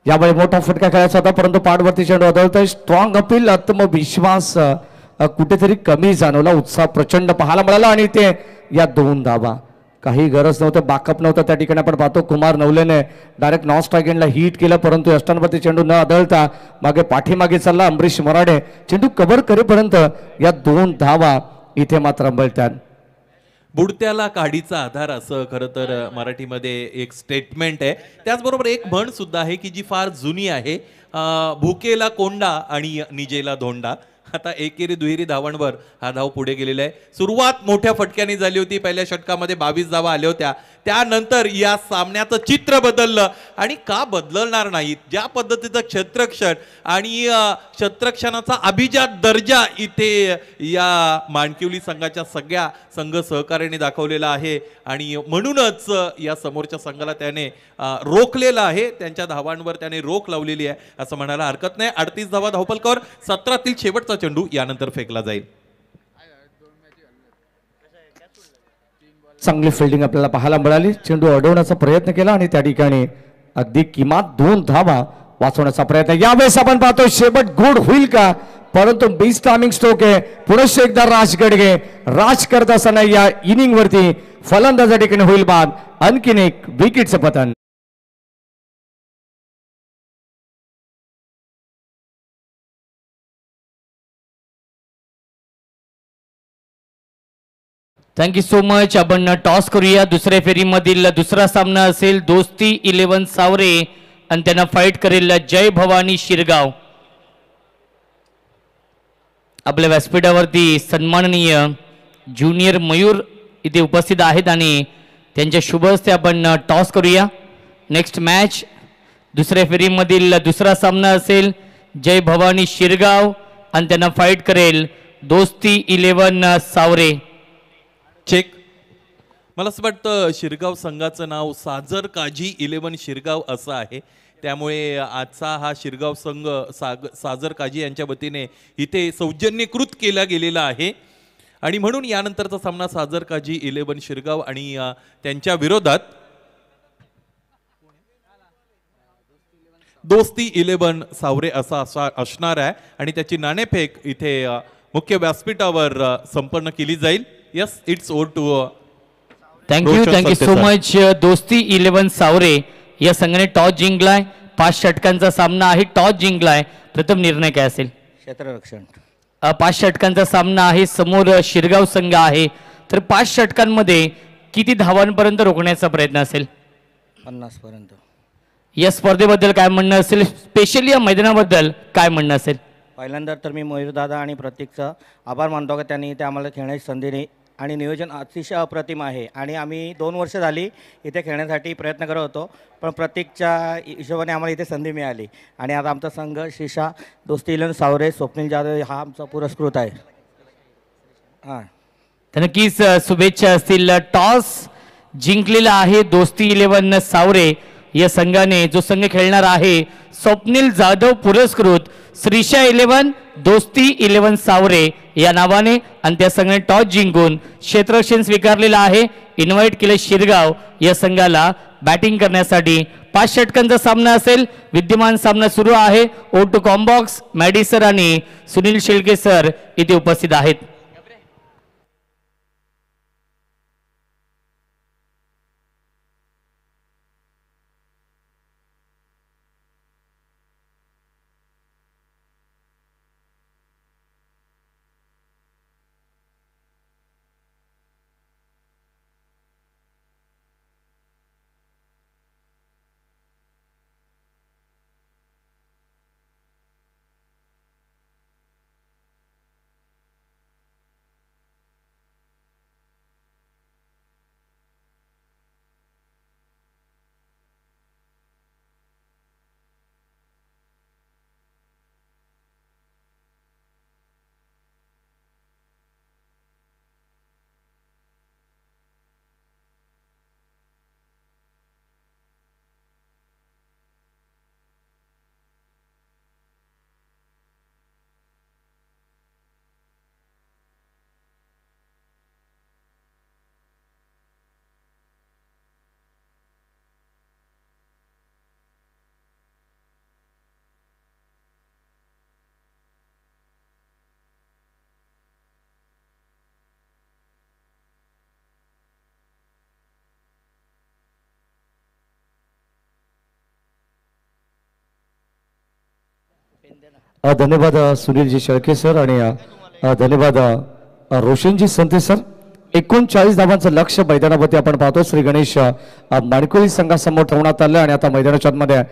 यावेळी मोठा फटका खेळायचा होता, परंतु पाठवरती चेंडू आदळतोय. स्ट्रॉंग अपील, आत्मविश्वास कुठेतरी कमी जाणवला. उत्साह प्रचंड पाहायला मिळाला आणि ते या 2 धावा. काही गरज नव्हतं, बाकअप नव्हतं त्या ठिकाणी. आपण पाहतो कुमार नवलेने डायरेक्ट नॉन स्ट्राईक एंडला हिट केलं, परंतु यष्टांवरती चेंडू न आदळता मागे पाठीमागे चालला अमरीश मराडे. चेंडू कव्हर करेपर्यंत या 2 धावा इथे मात्र मिळतात. बुडत्याला काडीचा आधार असं खरं तर मराठीमध्ये एक स्टेटमेंट आहे. त्याचबरोबर एक म्हण सुद्धा आहे की जी फार जुनी आहे, भुकेला कोंडा आणि निजेला धोंडा. आता एकेरी दुहेरी धावांवर हा धाव पुढे गेलेला आहे. सुरुवात मोठ्या फटक्याने झाली होती. पहिल्या षटकामध्ये 22 धावा आल्या होत्या. त्यानंतर या सामन्याचं चित्र बदललं आणि का बदलणार नाहीत, ज्या पद्धतीचं क्षेत्ररक्षण आणि क्षेत्ररक्षणाचा अभिजात दर्जा इथे या माणकिवली संघाच्या सगळ्या संघ सहकार्याने दाखवलेला आहे आणि म्हणूनच या समोरच्या संघाला त्याने रोखलेलं आहे, त्यांच्या धावांवर त्याने रोख लावलेली आहे असं म्हणायला हरकत नाही. 38 धावा धावफलकावर, 17तील शेवटचा चेंडू यानंतर फेकला जाईल. चांगली फिल्डिंग आपल्याला पाहायला मिळाली. चेंडू अडवण्याचा प्रयत्न केला आणि त्या ठिकाणी अगदी किमान 2 धावा वाचवण्याचा प्रयत्न. यावेळेस आपण पाहतो शेवट गुड होईल का, परंतु बीस टायमिंग स्ट्रोक आहे. पुनश्च एकदा राज गडगे राज करत असताना या इनिंग वरती फलंदाजा ठिकाणी होईल बाद. आणखीन एक विकेटचं पतन. Thank you so much. आपण टॉस करूया. दुसऱ्या फेरीमधील दुसरा सामना असेल दोस्ती 11 सावरे आणि त्यांना फाईट करेल जय भवानी शिरगाव. आपल्या व्यासपीठावरती सन्माननीय ज्युनियर मयूर इथे उपस्थित आहेत आणि त्यांच्या शुभ हस्ते आपण टॉस करूया. नेक्स्ट मॅच दुसऱ्या फेरीमधील दुसरा सामना असेल जय भवानी शिरगाव आणि त्यांना फाईट करेल दोस्ती 11 सावरे. चेक. मला असं वाटतं शिरगाव संघाचं नाव साजर काजी 11 शिरगाव असं आहे, त्यामुळे आजचा हा शिरगाव संघ साजर काजी यांच्या वतीने इथे सौजन्यकृत केला गेलेला आहे आणि म्हणून यानंतरचा सामना साजर काजी 11 शिरगाव आणि त्यांच्या विरोधात दोस्ती 11 सावरे असा असणार आहे आणि त्याची नाणेफेक इथे मुख्य व्यासपीठावर संपन्न केली जाईल. Yes, it's over two. Thank you so much. दोस्ती 11 सावरे या संघाने टॉस जिंकलाय. 5 षटकांचा सामना आहे. टॉस जिंकलाय. प्रथम निर्णय काय असेल? क्षेत्ररक्षण. 5 षटकांचा सामना आहे. समोर शिरगाव संघ आहे, तर 5 षटकांमध्ये किती धावांपर्यंत रोखण्याचा प्रयत्न असेल? 50 पर्यंत. या स्पर्धेबद्दल काय म्हणणं असेल? स्पेशली या मैदानाबद्दल काय म्हणणं असेल? पहिल्यांदा तर मी मयूरदादा आणि प्रतीकचा आभार मानतो की त्यांनी इथे आम्हाला खेळण्याची संधी दिली आणि नियोजन अतिशय अप्रतिम आहे आणि आम्ही 2 वर्ष झाली इथे खेळण्यासाठी प्रयत्न करत होतो, पण प्रतीकच्या हिशोबाने आम्हाला इथे संधी मिळाली आणि आता आमचा संघ शिशा दोस्ती 11 सावरे स्वप्नील जाधव हा आमचा पुरस्कृत आहे. हां, तर नक्कीच शुभेच्छा असतील. टॉस जिंकलेला आहे दोस्ती 11 सावरे या संघाने. जो संघ खेळणार आहे स्वप्नील जाधव पुरस्कृत श्रीशा 11 दोस्ती 11 सावरे या नावाने आणि त्या संघाने टॉस जिंकून क्षेत्ररक्षण स्वीकारलेलं आहे. इन्व्हाइट केले शिरगाव या संघाला बॅटिंग करण्यासाठी. 5 षटकांचा सामना असेल. विद्यमान सामना सुरू आहे. ओ टू कॉम्बॉक्स मॅडी सर आणि सुनील शेळके सर इथे उपस्थित आहेत. धन्यवाद सुनीलजी शेळके सर आणि धन्यवाद रोशनजी संते सर. 39 धावांचं लक्ष मैदानामध्ये आपण पाहतो. श्री गणेश माणकोली संघासमोर ठेवण्यात आलं आणि आता मैदानाच्या मध्ये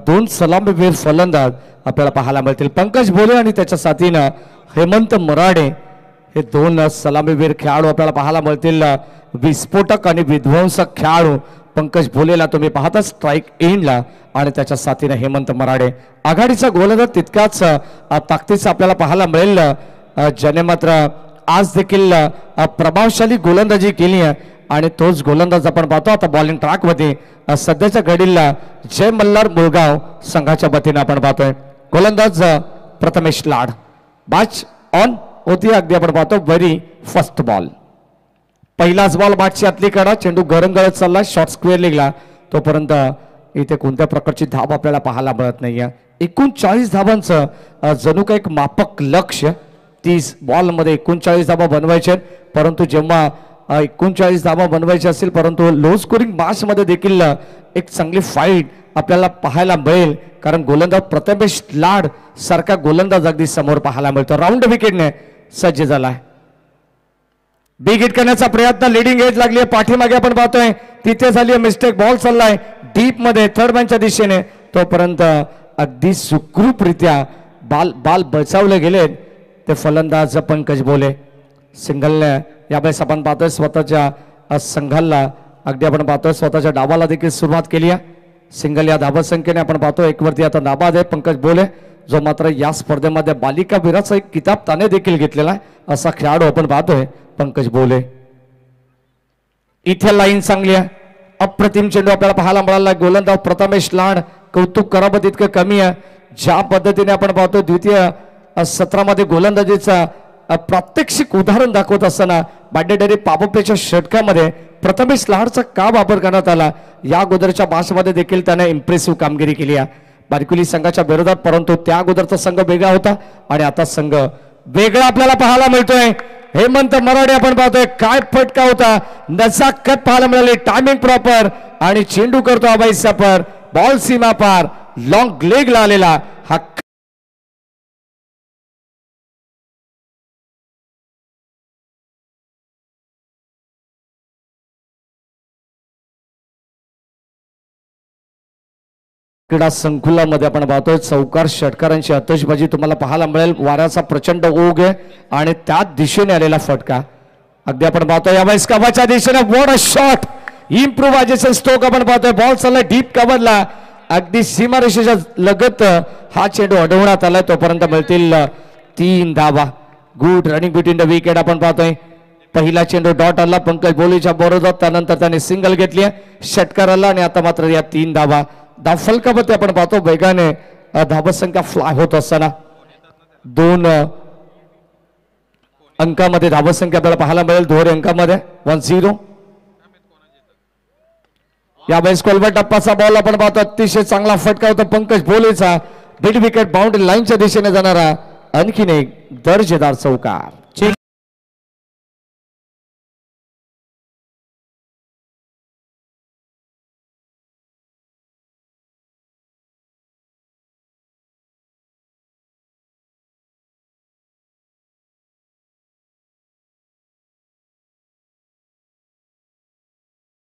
2 सलामीवीर फलंदाज आपल्याला पाहायला मिळतील. पंकज भोले आणि त्याच्या साथीनं हेमंत मराडे हे दोन सलामीवीर खेळाडू आपल्याला पाहायला मिळतील. विस्फोटक आणि विध्वंसक खेळाडू पंकज भोलेला तुम्ही पाहता स्ट्राईक एंडला आणि त्याच्या साथीने हेमंत मराडे. आघाडीचा गोलंदाज तितकाच ताकदीचा आपल्याला पाहायला मिळेल, ज्याने मात्र आज देखील प्रभावशाली गोलंदाजी केली आहे आणि तोच गोलंदाज आपण पाहतो आता बॉलिंग ट्रॅकमध्ये सध्याच्या घडीला जय मल्हार मुळगाव संघाच्या वतीने आपण पाहतोय. गोलंदाज प्रथमेश लाड. बॅच ऑन होती अगदी आपण पाहतो व्हेरी फर्स्ट बॉल. पहिलाच बॉल बॅटची आतली कडा, चेंडू गरंगळत चालला शॉर्ट स्क्वेअर लिगला. तोपर्यंत इथे कोणत्या प्रकारची धाब आपल्याला पाहायला मिळत नाहीये. 39 धाबांचं जणू काही एक मापक लक्ष्य. 30 बॉलमध्ये 39 धाबा बनवायचे, परंतु जेव्हा 39 धाबा बनवायचे असेल परंतु लो स्कोरिंग मॅचमध्ये देखील एक चांगली फाईट आपल्याला पाहायला मिळेल, कारण गोलंदाज प्रथमेश लाड सारखा गोलंदाज अगदी समोर पाहायला मिळतो. राऊंड विकेटने सज्ज झालाय. बिग हिट करण्याचा प्रयत्न, लिडिंग एज लागली आहे पाठीमागे आपण पाहतोय तिथे झाली आहे मिस्टेक. बॉल चाललाय डीप मध्ये थर्ड मॅनच्या दिशेने. तोपर्यंत अगदी सुखरूपरित्या बाल बचावले गेले ते फलंदाज पंकज भोले. सिंगलने यावेळेस आपण पाहतोय स्वतःच्या संघाला अगदी आपण पाहतोय स्वतःच्या डावाला देखील सुरुवात केली आहे. सिंगल या धावसंख्येने आपण पाहतो एक वरती आता नाबाद आहे पंकज भोले, जो मात्र या स्पर्धेमध्ये बालिका वीराचा एक किताब त्याने देखील घेतलेला आहे असा खेळाडू आपण पाहतोय पंकज भोले. इथे लाईन चांगली आहे, अप्रतिम चेंडू आपल्याला पाहायला मिळाला. गोलंदाज प्रथमेश लाड कौतुक करावं तितकं कमी आहे. ज्या पद्धतीने आपण पाहतो द्वितीय सत्रामध्ये गोलंदाजीचा प्रात्यक्षिक उदाहरण दाखवत असताना बॅडेडरी पापोपेच्या षटकामध्ये प्रथमेश लाडचा का वापर करण्यात आला, या अगोदरच्या मॅचमध्ये देखील त्याने इम्प्रेसिव्ह कामगिरी केली आहे बारकुली संघाच्या विरोधात. परंतु त्या अगोदरचा संघ वेगळा होता आणि आता संघ वेगळा आपल्याला पाहायला मिळतोय. हेमंत मराडे आपण पाहतोय काय फटका होता, नजाकत पाहायला मिळाली, टायमिंग प्रॉपर आणि चेंडू करतो अभय सपर. बॉल सीमा पार लॉंग लेगला आलेला हा क्रीडा संकुलामध्ये आपण पाहतोय चौकार षटकारांची आतषबाजी तुम्हाला पाहायला मिळेल. वाऱ्याचा प्रचंड ओघ आहे आणि त्या दिशेने आलेला फटका अगदी आपण पाहतोय यावेळेस कव्हरच्या दिशेने. What a shot, improvisation stroke आपण पाहतोय. बॉल चाललाय डीप कव्हरला, अगदी सीमारेषेच्या लगत हा चेंडू अडवण्यात आलाय. तोपर्यंत मिळतील 3 धावा. Good running between the wicket आपण पाहतोय. पहिला चेंडू डॉट आला पंकज भोलेच्या बरोबर, त्यानंतर त्याने सिंगल घेतली षटकाराला आणि आता मात्र या 3 धावा. धावफलकामध्ये आपण पाहतो वेगाने धावसंख्या फ्लाय होत असताना 2 अंकामध्ये धावसंख्या आपल्याला पाहायला मिळेल. दोन अंकामध्ये 1-0. यावेळेस कोलबा टप्पाचा बॉल आपण पाहतो, अतिशय चांगला फटका होता पंकज भोलेचा. मिड विकेट बाउंड्री लाईनच्या दिशेने जाणारा आणखीन एक दर्जेदार चौकार.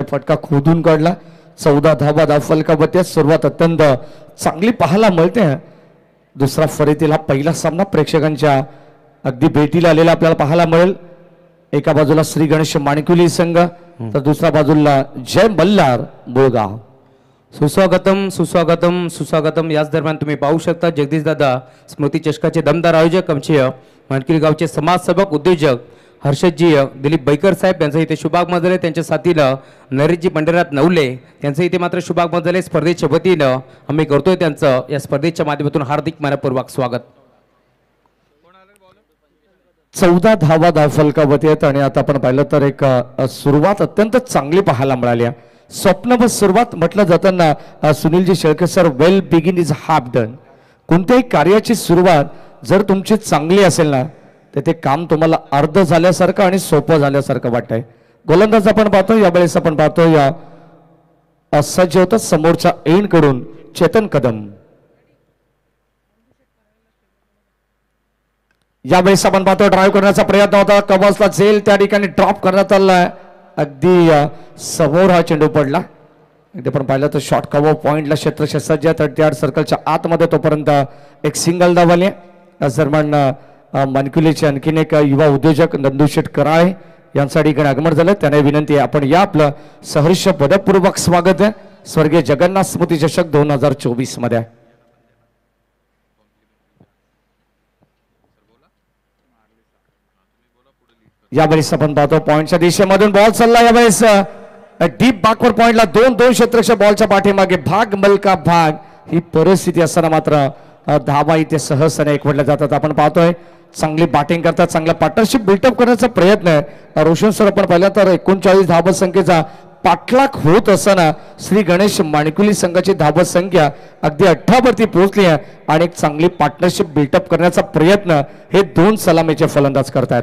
फटका खोदून काढला. 14 धावा धावफलकामध्ये सुरुवात अत्यंत चांगली पाहायला मिळते. दुसरा फरीतील हा पहिला सामना प्रेक्षकांच्या अगदी भेटीला आलेला आपल्याला पाहायला मिळेल. एका बाजूला श्री गणेश माणिकुली संघ तर दुसऱ्या बाजूला जय मल्हार मुळगाव. सुस्वागतम सुस्वागतम सुस्वागतम. याच दरम्यान तुम्ही पाहू शकता जगदीश दादा स्मृती चषकाचे दमदार आयोजक आमचे माणकिरी गावचे समाजसेवक उद्योजक हर्षदजी दिलीप बैकर साहेब यांचं इथे शुभागमन झाले. त्यांच्या साथीला नरेशजी पंढरीनाथ नवले त्यांचं इथे मात्र शुभागमन झाले. स्पर्धेच्या वतीनं आम्ही करतोय त्यांचं या स्पर्धेच्या माध्यमातून हार्दिक मनपूर्वक स्वागत. 14 धावा धावफलकावरती आहेत आणि आता आपण पाहिलं तर एक सुरुवात अत्यंत चांगली पाहायला मिळाली. स्वप्नवत सुरुवात म्हटलं जाताना Sunilji Shelke sir, well begin is half done. कोणत्याही कार्याची सुरुवात जर तुमची चांगली असेल ना तर ते काम तुम्हाला अर्ध झाल्यासारखं आणि सोपं झाल्यासारखं वाटतंय. गोलंदाज आपण पाहतो यावेळेस आपण पाहतो या सज्ज होतं समोरच्या एंड कडून चेतन कदम. यावेळेस आपण पाहतो ड्राईव्ह करण्याचा प्रयत्न होता, कव्हर्सला झेल त्या ठिकाणी ड्रॉप करण्यात आला. अगदी समोर हा चेंडू पडला. अगदी आपण पाहिलं तर शॉर्ट कव्हर पॉइंटला क्षेत्रक्षेत्र सज्ज 38 सर्कलच्या आतमध्ये. तोपर्यंत एक सिंगल धाव आली. दरम्यान मानकुलीचे आणखीन एक युवा उद्योजक नंदूशेठ कराळे यांसाठी इकडे आगमन झालं. त्यांना विनंती आहे आपण या आपलं सहर्ष पदपूर्वक स्वागत आहे स्वर्गीय जगन्नाथ स्मृती चषक 2024 मध्ये. यावेळेस आपण पाहतो पॉइंटच्या दिशेमधून बॉल चालला. यावेळेस डीप बॅकवर्ड पॉइंटला दोन क्षेत्ररक्षक बॉलच्या पाठीमागे भाग मलका भाग ही परिस्थिती असताना मात्र धावा इथे सहजपणे एकवटल्या जातात. आपण पाहतोय चांगली बॅटिंग करतात, चांगला पार्टनरशिप बिल्टअप करण्याचा प्रयत्न आहे. रोशन सर आपण पाहिलं तर 39 धावत संख्येचा पाठलाग होत असताना श्री गणेश माणकुली संघाची धावत संख्या अगदी 18 वरती पोहोचली आहे आणि एक चांगली पार्टनरशिप बिल्टअप करण्याचा प्रयत्न हे दोन सलामीचे फलंदाज करतात.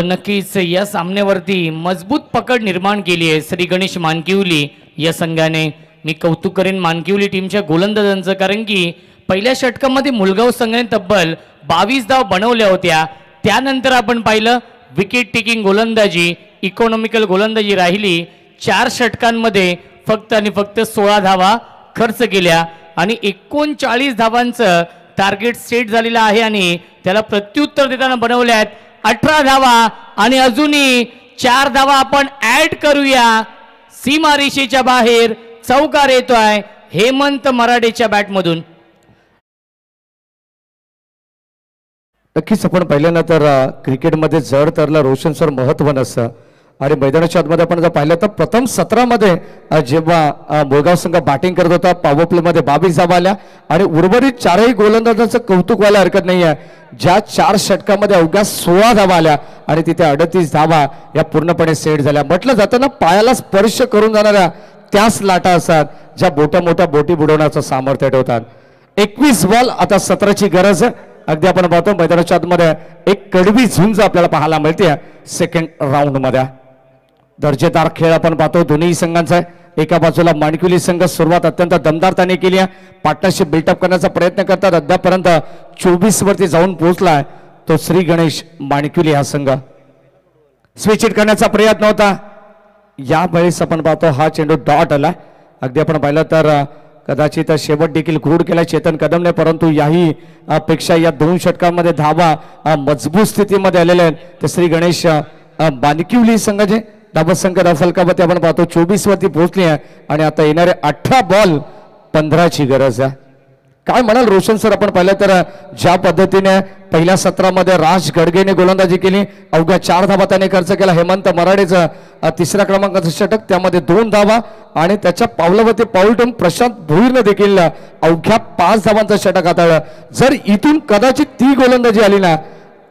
नक्कीच या सामन्यावरती मजबूत पकड निर्माण केली आहे श्री गणेश मानकिवली या संघाने. मी कौतुक करेन मानकिवली टीमच्या गोलंदाजांचं, कारण की पहिल्या षटकामध्ये मुलगाव संघाने तब्बल 22 धाव बनवल्या होत्या. त्यानंतर आपण पाहिलं विकेट टेकिंग गोलंदाजी, इकॉनॉमिकल गोलंदाजी राहिली. 4 षटकांमध्ये फक्त आणि फक्त 16 धावा खर्च केल्या आणि 39 धावांचं टार्गेट सेट झालेलं आहे आणि त्याला प्रत्युत्तर देताना बनवल्या आहेत 18 धावा आणि अजूनही 4 धावा आपण ऍड करूया. सीमारेषेच्या बाहेर चौकार येतोय हेमंत मराठेच्या बॅटमधून. नक्कीच आपण पहिल्यानंतर क्रिकेटमध्ये जड तरला रोशन सर महत्व नसतं आणि मैदानाच्या आतमध्ये आपण जर पाहिलं तर प्रथम 17 मध्ये जेव्हा मुळगाव संघ बॅटिंग करत होता पॉवर प्ले मध्ये 22 धावा आल्या आणि उर्वरित 4ही गोलंदाजांचं कौतुक व्हायला हरकत नाही आहे. ज्या 4 षटकामध्ये अवघ्या 16 धावा आल्या आणि तिथे 38 धावा या पूर्णपणे सेट झाल्या. म्हटलं जातं ना पायाला स्पर्श करून जाणाऱ्या त्याच लाटा असतात ज्या मोठ्या बोटी बुडवण्याचं सामर्थ्य ठेवतात. 21 बॉल आता 17ची गरज आहे. अगदी आपण पाहतो मैदानाच्या आतमध्ये एक कडवी झुंज आपल्याला पाहायला मिळते सेकंड राऊंड मध्ये. दर्जेदार खेळ आपण पाहतो दोन्ही संघांचा आहे. एका बाजूला माणकुली संघ सुरुवात अत्यंत दमदार त्याने केली आहे, पार्टनरशिप बिल्टअप करण्याचा प्रयत्न करतात. अद्यापर्यंत 24 वरती जाऊन पोहोचलाय तो श्री गणेश माणकुली हा संघ. स्विच हिट करण्याचा प्रयत्न होता, यावेळेस आपण पाहतो हा चेंडू डॉट आला. अगदी आपण पाहिलं तर कदाचित शेवट देखील क्रूड केला चेतन कदमने, परंतु याही पेक्षा या 2 षटकांमध्ये धावा मजबूत स्थितीमध्ये आलेले आहेत. ते श्री गणेश माणकुली संघाचे धावत संख्या फलकावरती आपण पाहतो 24 वरती पोहोचली आहे आणि आता येणारे 18 बॉल 15ची गरज आहे. काय म्हणाल रोशन सर, आपण पाहिलं तर ज्या पद्धतीने पहिल्या सत्रामध्ये राज गडगेने गोलंदाजी केली, अवघ्या 4 धावा त्याने खर्च केला. हेमंत मराठेचं 3ऱ्या क्रमांकाचं षटक, त्यामध्ये 2 धावा आणि त्याच्या पावलावरती पाऊल ठेवून प्रशांत भोईरने देखील अवघ्या 5 धावांचं षटक हाताळलं. जर इथून कदाचित ती गोलंदाजी आली ना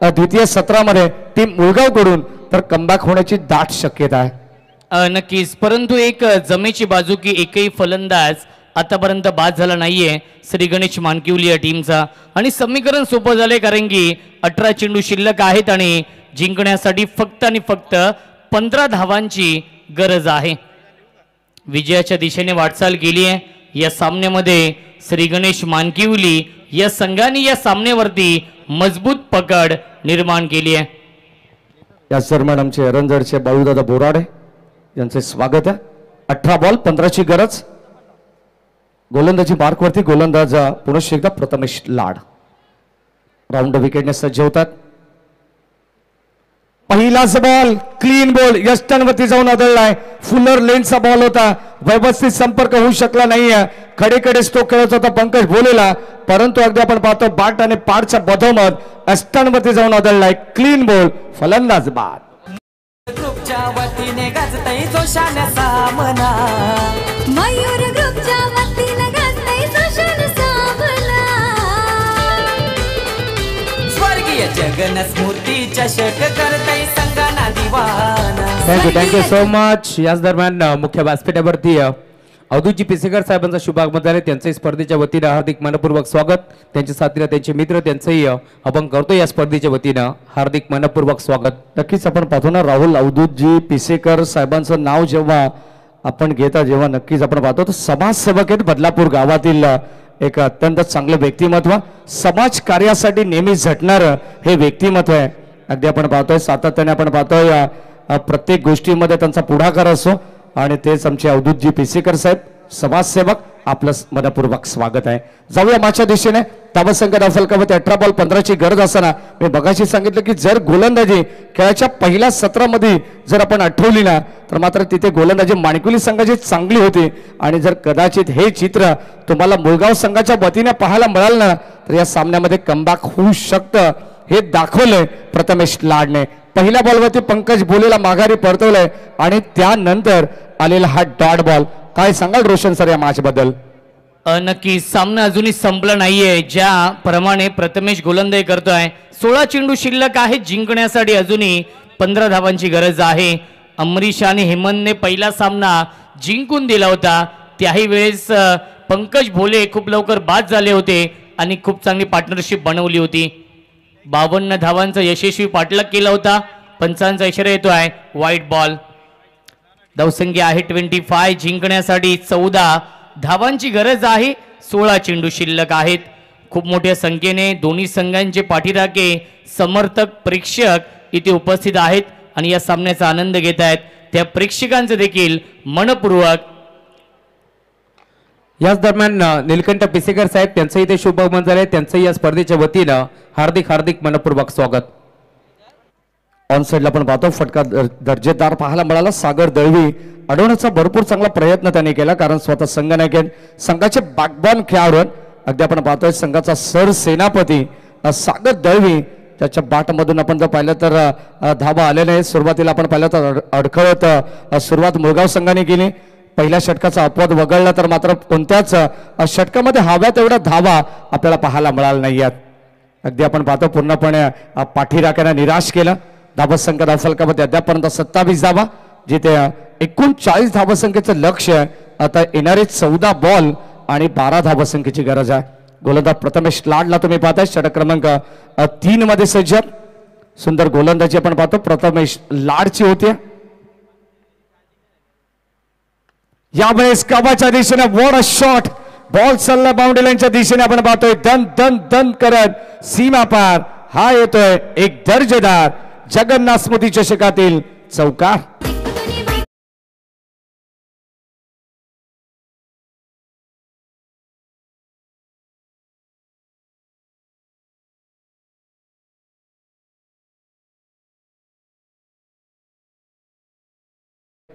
द्वितीय सत्रामध्ये टीम मुळगावकडून तर कमबॅक होण्याची दाट शक्यता आहे. नक्कीच, परंतु एक जमेची बाजू की एकही फलंदाज आतापर्यंत बाद झाला नाहीये श्री गणेश मानकिवली या टीमचा आणि समीकरण सोपं झाले, कारण की 18 चेंडू शिल्लक आहेत आणि जिंकण्यासाठी फक्त आणि फक्त 15 धावांची गरज आहे. विजयाच्या दिशेने वाटचाल केली आहे या सामन्यामध्ये श्री गणेश मानकिवली या संघाने या सामन्यावरती मजबूत पकड निर्माण केली आहे. याच दरम्यान आमचे अरंजडचे बाळूदादा बोराडे यांचे स्वागत आहे. 18 बॉल 15ची गरज. गोलंदाजी मार्कवरती गोलंदाज पुनश्च एकदा प्रथमेश लाड राऊंड विकेटने सज्ज होतात. पहिलाच बॉल क्लीन बॉल यस्टनवरती जाऊन आदळलाय. फुलर लेनचा बॉल होता, व्यवस्थित संपर्क होऊ शकला नाहीये. कडेकडेच तो खेळत होता पंकज बोलेला, परंतु अगदी आपण पाहतो बाट आणि पाडच्या बधोमध यस्टनवरती जाऊन आदळलाय. क्लीन बॉल, फलंदाज बाद. ग्रुपच्या वतीने गाजतय जोशाने सामना, मयूर ग्रुपच्या वतीने गाजतय जोशाने सामना, स्वर्गीय जगन स्मृती चषक करतय संगना दिवाना. Thank you so much. याच दरम्यान मुख्य व्यासपीठावरती अवधूतजी पिसेकर साहेबांचा शुभागमन झाले, त्यांचंही स्पर्धेच्या वतीनं हार्दिक मनपूर्वक स्वागत. त्यांच्या साथीला त्यांचे मित्र त्यांचंही आपण करतो या स्पर्धेच्या वतीनं हार्दिक मनपूर्वक स्वागत. नक्कीच आपण पाहतो ना राहुल अवधूतजी पिसेकर साहेबांचं नाव जेव्हा आपण घेता जेव्हा नक्कीच आपण पाहतो तर समाजसेवक आहेत. बदलापूर गावातील एक अत्यंत चांगलं व्यक्तिमत्व, समाज कार्यासाठी नेहमी झटणारं हे व्यक्तिमत्व आहे. अगदी आपण पाहतोय सातत्याने आपण पाहतोय प्रत्येक गोष्टीमध्ये त्यांचा पुढाकार असो आणि तेच आमचे अवधूतजी पिसेकर साहेब समाजसेवक, आपलं मनपूर्वक स्वागत आहे. जाऊया मागच्या दिशेने. धावसंख्या फलकामध्ये 18 बॉल 15ची गरज असताना मी बघाशी सांगितलं की जर गोलंदाजी खेळाच्या पहिल्या सत्रामध्ये जर आपण आठवली ना तर मात्र तिथे गोलंदाजी माणिकुली संघाची चांगली होती आणि जर कदाचित हे चित्र तुम्हाला मुळगाव संघाच्या वतीने पाहायला मिळालं ना तर या सामन्यामध्ये कमबॅक होऊ शकतं हे दाखवलंय प्रथमेश लाडने. पहिल्या बॉलवरती पंकज भोलेला माघारी परतवलंय आणि त्यानंतर आलेला हा डॉट बॉल. काय सांगाल रोशन सर या मॅच बद्दल? नक्की सामना अजूनही संपला नाहीये. ज्याप्रमाणे प्रथमेश गोलंदाजी करतोय 16 चेंडू शिल्लक आहे जिंकण्यासाठी अजूनही 15 धावांची गरज आहे. अमरीश आणि हेमंतने पहिला सामना जिंकून दिला होता त्याही वेळेस पंकज भोले खूप लवकर बाद झाले होते आणि खूप चांगली पार्टनरशिप बनवली होती. 52 धावांचा यशस्वी पाठलाग केला होता. पंचांचा इशारा येतोय व्हाईट बॉल. धावसंख्या आहे 25 जिंकण्यासाठी 14 धावांची गरज आहे. 16 चेंडू शिल्लक आहेत. खूप मोठ्या संख्येने दोन्ही संघांचे पाठीराखे समर्थक प्रेक्षक इथे उपस्थित आहेत आणि या सामन्याचा आनंद घेत आहेत. त्या प्रेक्षकांचे देखील मनपूर्वक याच दरम्यान नीलकंठ पिसेकर साहेब त्यांचं इथे शुभमन झाले त्यांचं या स्पर्धेच्या वतीनं हार्दिक हार्दिक मनपूर्वक स्वागत. ऑन साइडला पण पाहतो फटका दर्जेदार पाहायला मिळाला. सागर दळवी अडवण्याचा भरपूर चांगला प्रयत्न त्यांनी केला कारण स्वतः संघनायक संघाचे बॅकबॉन खेळाडू अगदी आपण पाहतोय संघाचा सरसेनापती सागर दळवी त्याच्या बॅटमधून आपण जर पाहिलं तर धावा आले नाही. सुरुवातीला आपण पाहिलं तर अडखळत सुरुवात मुळगाव संघाने केली. पहिल्या षटकाचा अपवाद वगळला तर मात्र कोणत्याच षटकामध्ये हव्या तेवढ्या धावा आपल्याला पाहायला मिळाल्या नाहीयेत. अगदी आपण पाहतो पूर्णपणे पाठीराख्याने निराश केलं. धावसंख्या धावफलकामध्ये अद्यापर्यंत 27 धावा जिथे एकूण 40 धावसंख्येचं लक्ष्य आता येणारे 14 बॉल आणि 12 धावसंख्येची गरज आहे. गोलंदाज प्रथमेश लाडला तुम्ही पाहताय षटक क्रमांक 3 मध्ये सज्ज. सुंदर गोलंदाजी आपण पाहतो प्रथमेश लाडची होती. यावेळेस कबाच्या दिशेने वॉट अ शॉट. बॉल चालला बाउंड्री लाईनच्या दिशेने आपण पाहतोय दन दन दन करत सीमा पार. हा येतोय एक दर्जेदार जगन्नाथ स्मृती चषकातील चौकार.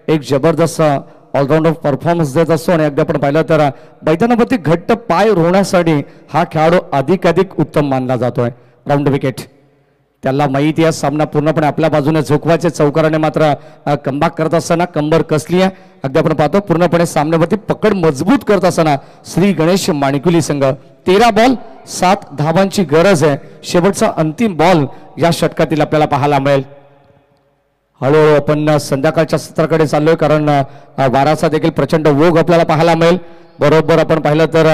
एक जबरदस्त ऑलराऊंडर परफॉर्मन्स देत असतो आणि अगदी आपण पाहिलं तर मैदानावरती घट्ट पाय रोवण्यासाठी हा खेळाडू अधिकाधिक उत्तम मानला जातोय. Round wicket. त्याला माहिती आहे सामना पूर्णपणे आपल्या बाजूने झोकवायचे. चौकाराने मात्र कमबॅक करत असताना कंबर कसली आहे. अगदी आपण पाहतो पूर्णपणे सामन्यावरती पकड मजबूत करत असताना श्री गणेश माणिकुली संघ 13 बॉल 7 धावांची गरज आहे. शेवटचा अंतिम बॉल या षटकातील आपल्याला पाहायला मिळेल. हळूहळू आपण संध्याकाळच्या सत्राकडे चाललोय कारण वाराचा देखील प्रचंड ओघ आपल्याला पाहायला मिळेल. बरोबर आपण पाहिलं तर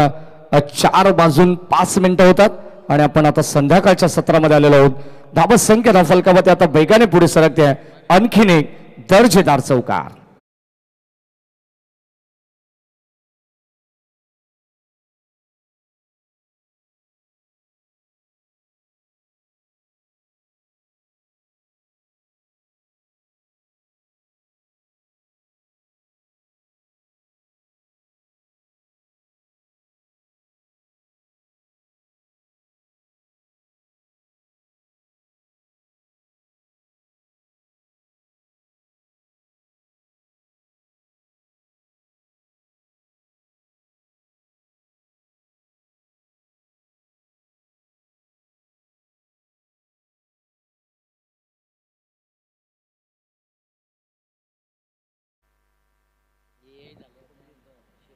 4 वाजून 5 मिनिटं होतात आणि आपण आता संध्याकाळच्या सत्रामध्ये आलेलो आहोत. धावसंख्या धावफलकामध्ये आता वेगाने पुढे सरकते. आणखीन एक दर्जेदार चौकार.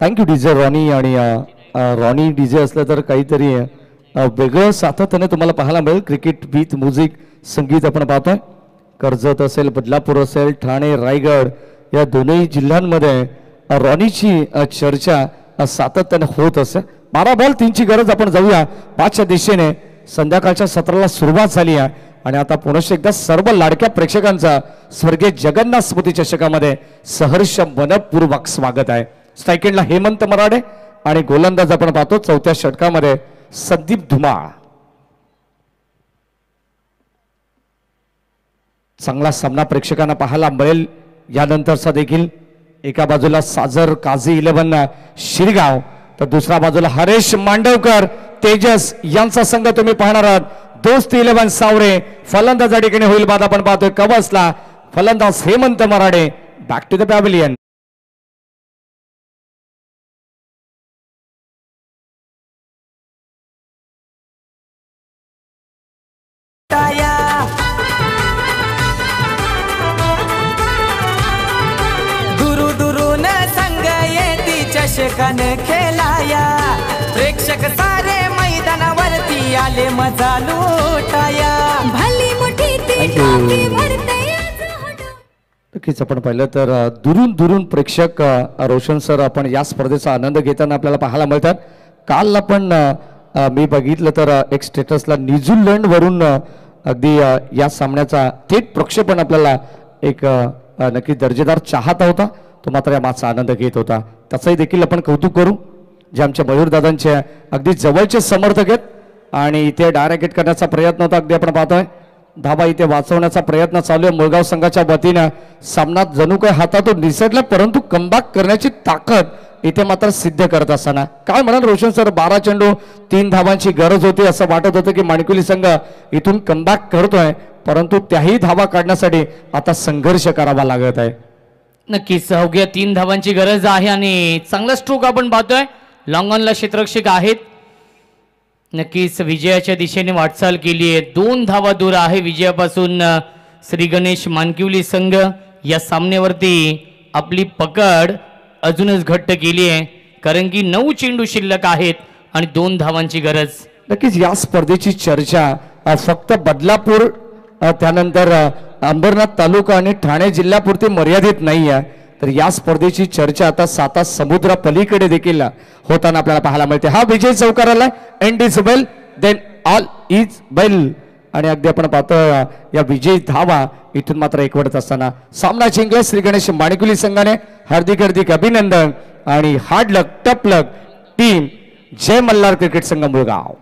Thank you DJ Ronnie. आणि रॉनी डीजे असलं तर काहीतरी वेगळं सातत्याने तुम्हाला पाहायला मिळेल. क्रिकेट विथ म्युझिक संगीत आपण पाहतोय. कर्जत असेल बदलापूर असेल ठाणे रायगड या दोन्ही जिल्ह्यांमध्ये रॉनीची चर्चा सातत्याने होत असते. 12 बॉल 3ची गरज. आपण जाऊया 5च्या दिशेने. संध्याकाळच्या सत्राला सुरुवात झाली आहे आणि आता पुनश्च एकदा सर्व लाडक्या प्रेक्षकांचा स्वर्गीय जगन्नाथ स्मृती चषकामध्ये सहर्ष मनपूर्वक स्वागत आहे. स्ट्रायकेंडला हेमंत मराडे आणि गोलंदाज आपण पाहतो 4थ्या षटकामध्ये संदीप धुमाळ. चांगला सामना प्रेक्षकांना पाहायला मिळेल यानंतरचा देखील. एका बाजूला साजर काझी 11 शिरगाव तर दुसऱ्या बाजूला हरेश मांडवकर तेजस यांचा संघ तुम्ही पाहणार आहात. दोस्ती 11 सावरे फलंदाज या ठिकाणी होईल बाद आपण पाहतोय. कवसला फलंदाज Hemant Marade. Back to the pavilion. दुरू दुरून संग येती चषकान खेळाया, प्रेक्षक सारे मैदानावरती आले मजा लुटाया. भली मोठी ती टोपी भरते. नक्कीच आपण पाहिलं तर दुरून दुरून प्रेक्षक रोशन सर आपण या स्पर्धेचा आनंद घेताना आपल्याला पाहायला मिळतात. काल आपण मी बघितलं तर एक स्टेटसला न्यूझीलंड वरून अगदी या सामन्याचा थेट प्रक्षेपण आपल्याला एक नक्की दर्जेदार चाहता होता. तो मात्र या माचा आनंद घेत होता. त्याचंही देखील आपण कौतुक करू जे आमच्या मयूरदादांचे अगदी जवळचे समर्थक आहेत आणि इथे डायरेक्ट हिट करण्याचा प्रयत्न होता. अगदी आपण पाहतोय धाबा इथे वाचवण्याचा प्रयत्न चालू आहे मुळगाव संघाच्या वतीनं. सामनात जणू काही हातातून निसटला परंतु कमबॅक करण्याची ताकद इथे मात्र सिद्ध करत असताना काय म्हणाल रोशन सर, 12 चेंडू 3 धावांची गरज होती. असं वाटत होतं की माणिकुली संघ इथून कमबॅक करतोय परंतु त्याही धावा काढण्यासाठी आता संघर्ष करावा लागत आहे. नक्कीच अवघ्या 3 धावांची गरज आहे आणि चांगला स्ट्रोक आपण पाहतोय. लॉंग ऑनला क्षेत्ररक्षक आहेत. नक्कीच विजयाच्या दिशेने वाटचाल केली आहे. 2 धावा दूर आहे विजयापासून श्री गणेश मानकिवली संघ. या सामन्यावरती आपली पकड अजूनच घट्ट केली आहे कारण की 9 चेंडू शिल्लक आहेत आणि 2 धावांची गरज. नक्कीच या स्पर्धेची चर्चा फक्त बदलापूर त्यानंतर अंबरनाथ तालुका आणि ठाणे जिल्ह्यापुरती मर्यादित नाही आहे तर या स्पर्धेची चर्चा आता 7 समुद्रा पलीकडे देखील होताना आपल्याला पाहायला मिळते. हा विजय चौकाराला end is well then all is well आणि अगदी आपण पाहतो या विजयी धावा इथून मात्र एकवटत असताना सामना जिंकला श्री गणेश माणिकुली संघाने. हार्दिक हार्दिक अभिनंदन आणि हार्ड लक टफ लक टीम जय मल्हार क्रिकेट संघ मुळगाव.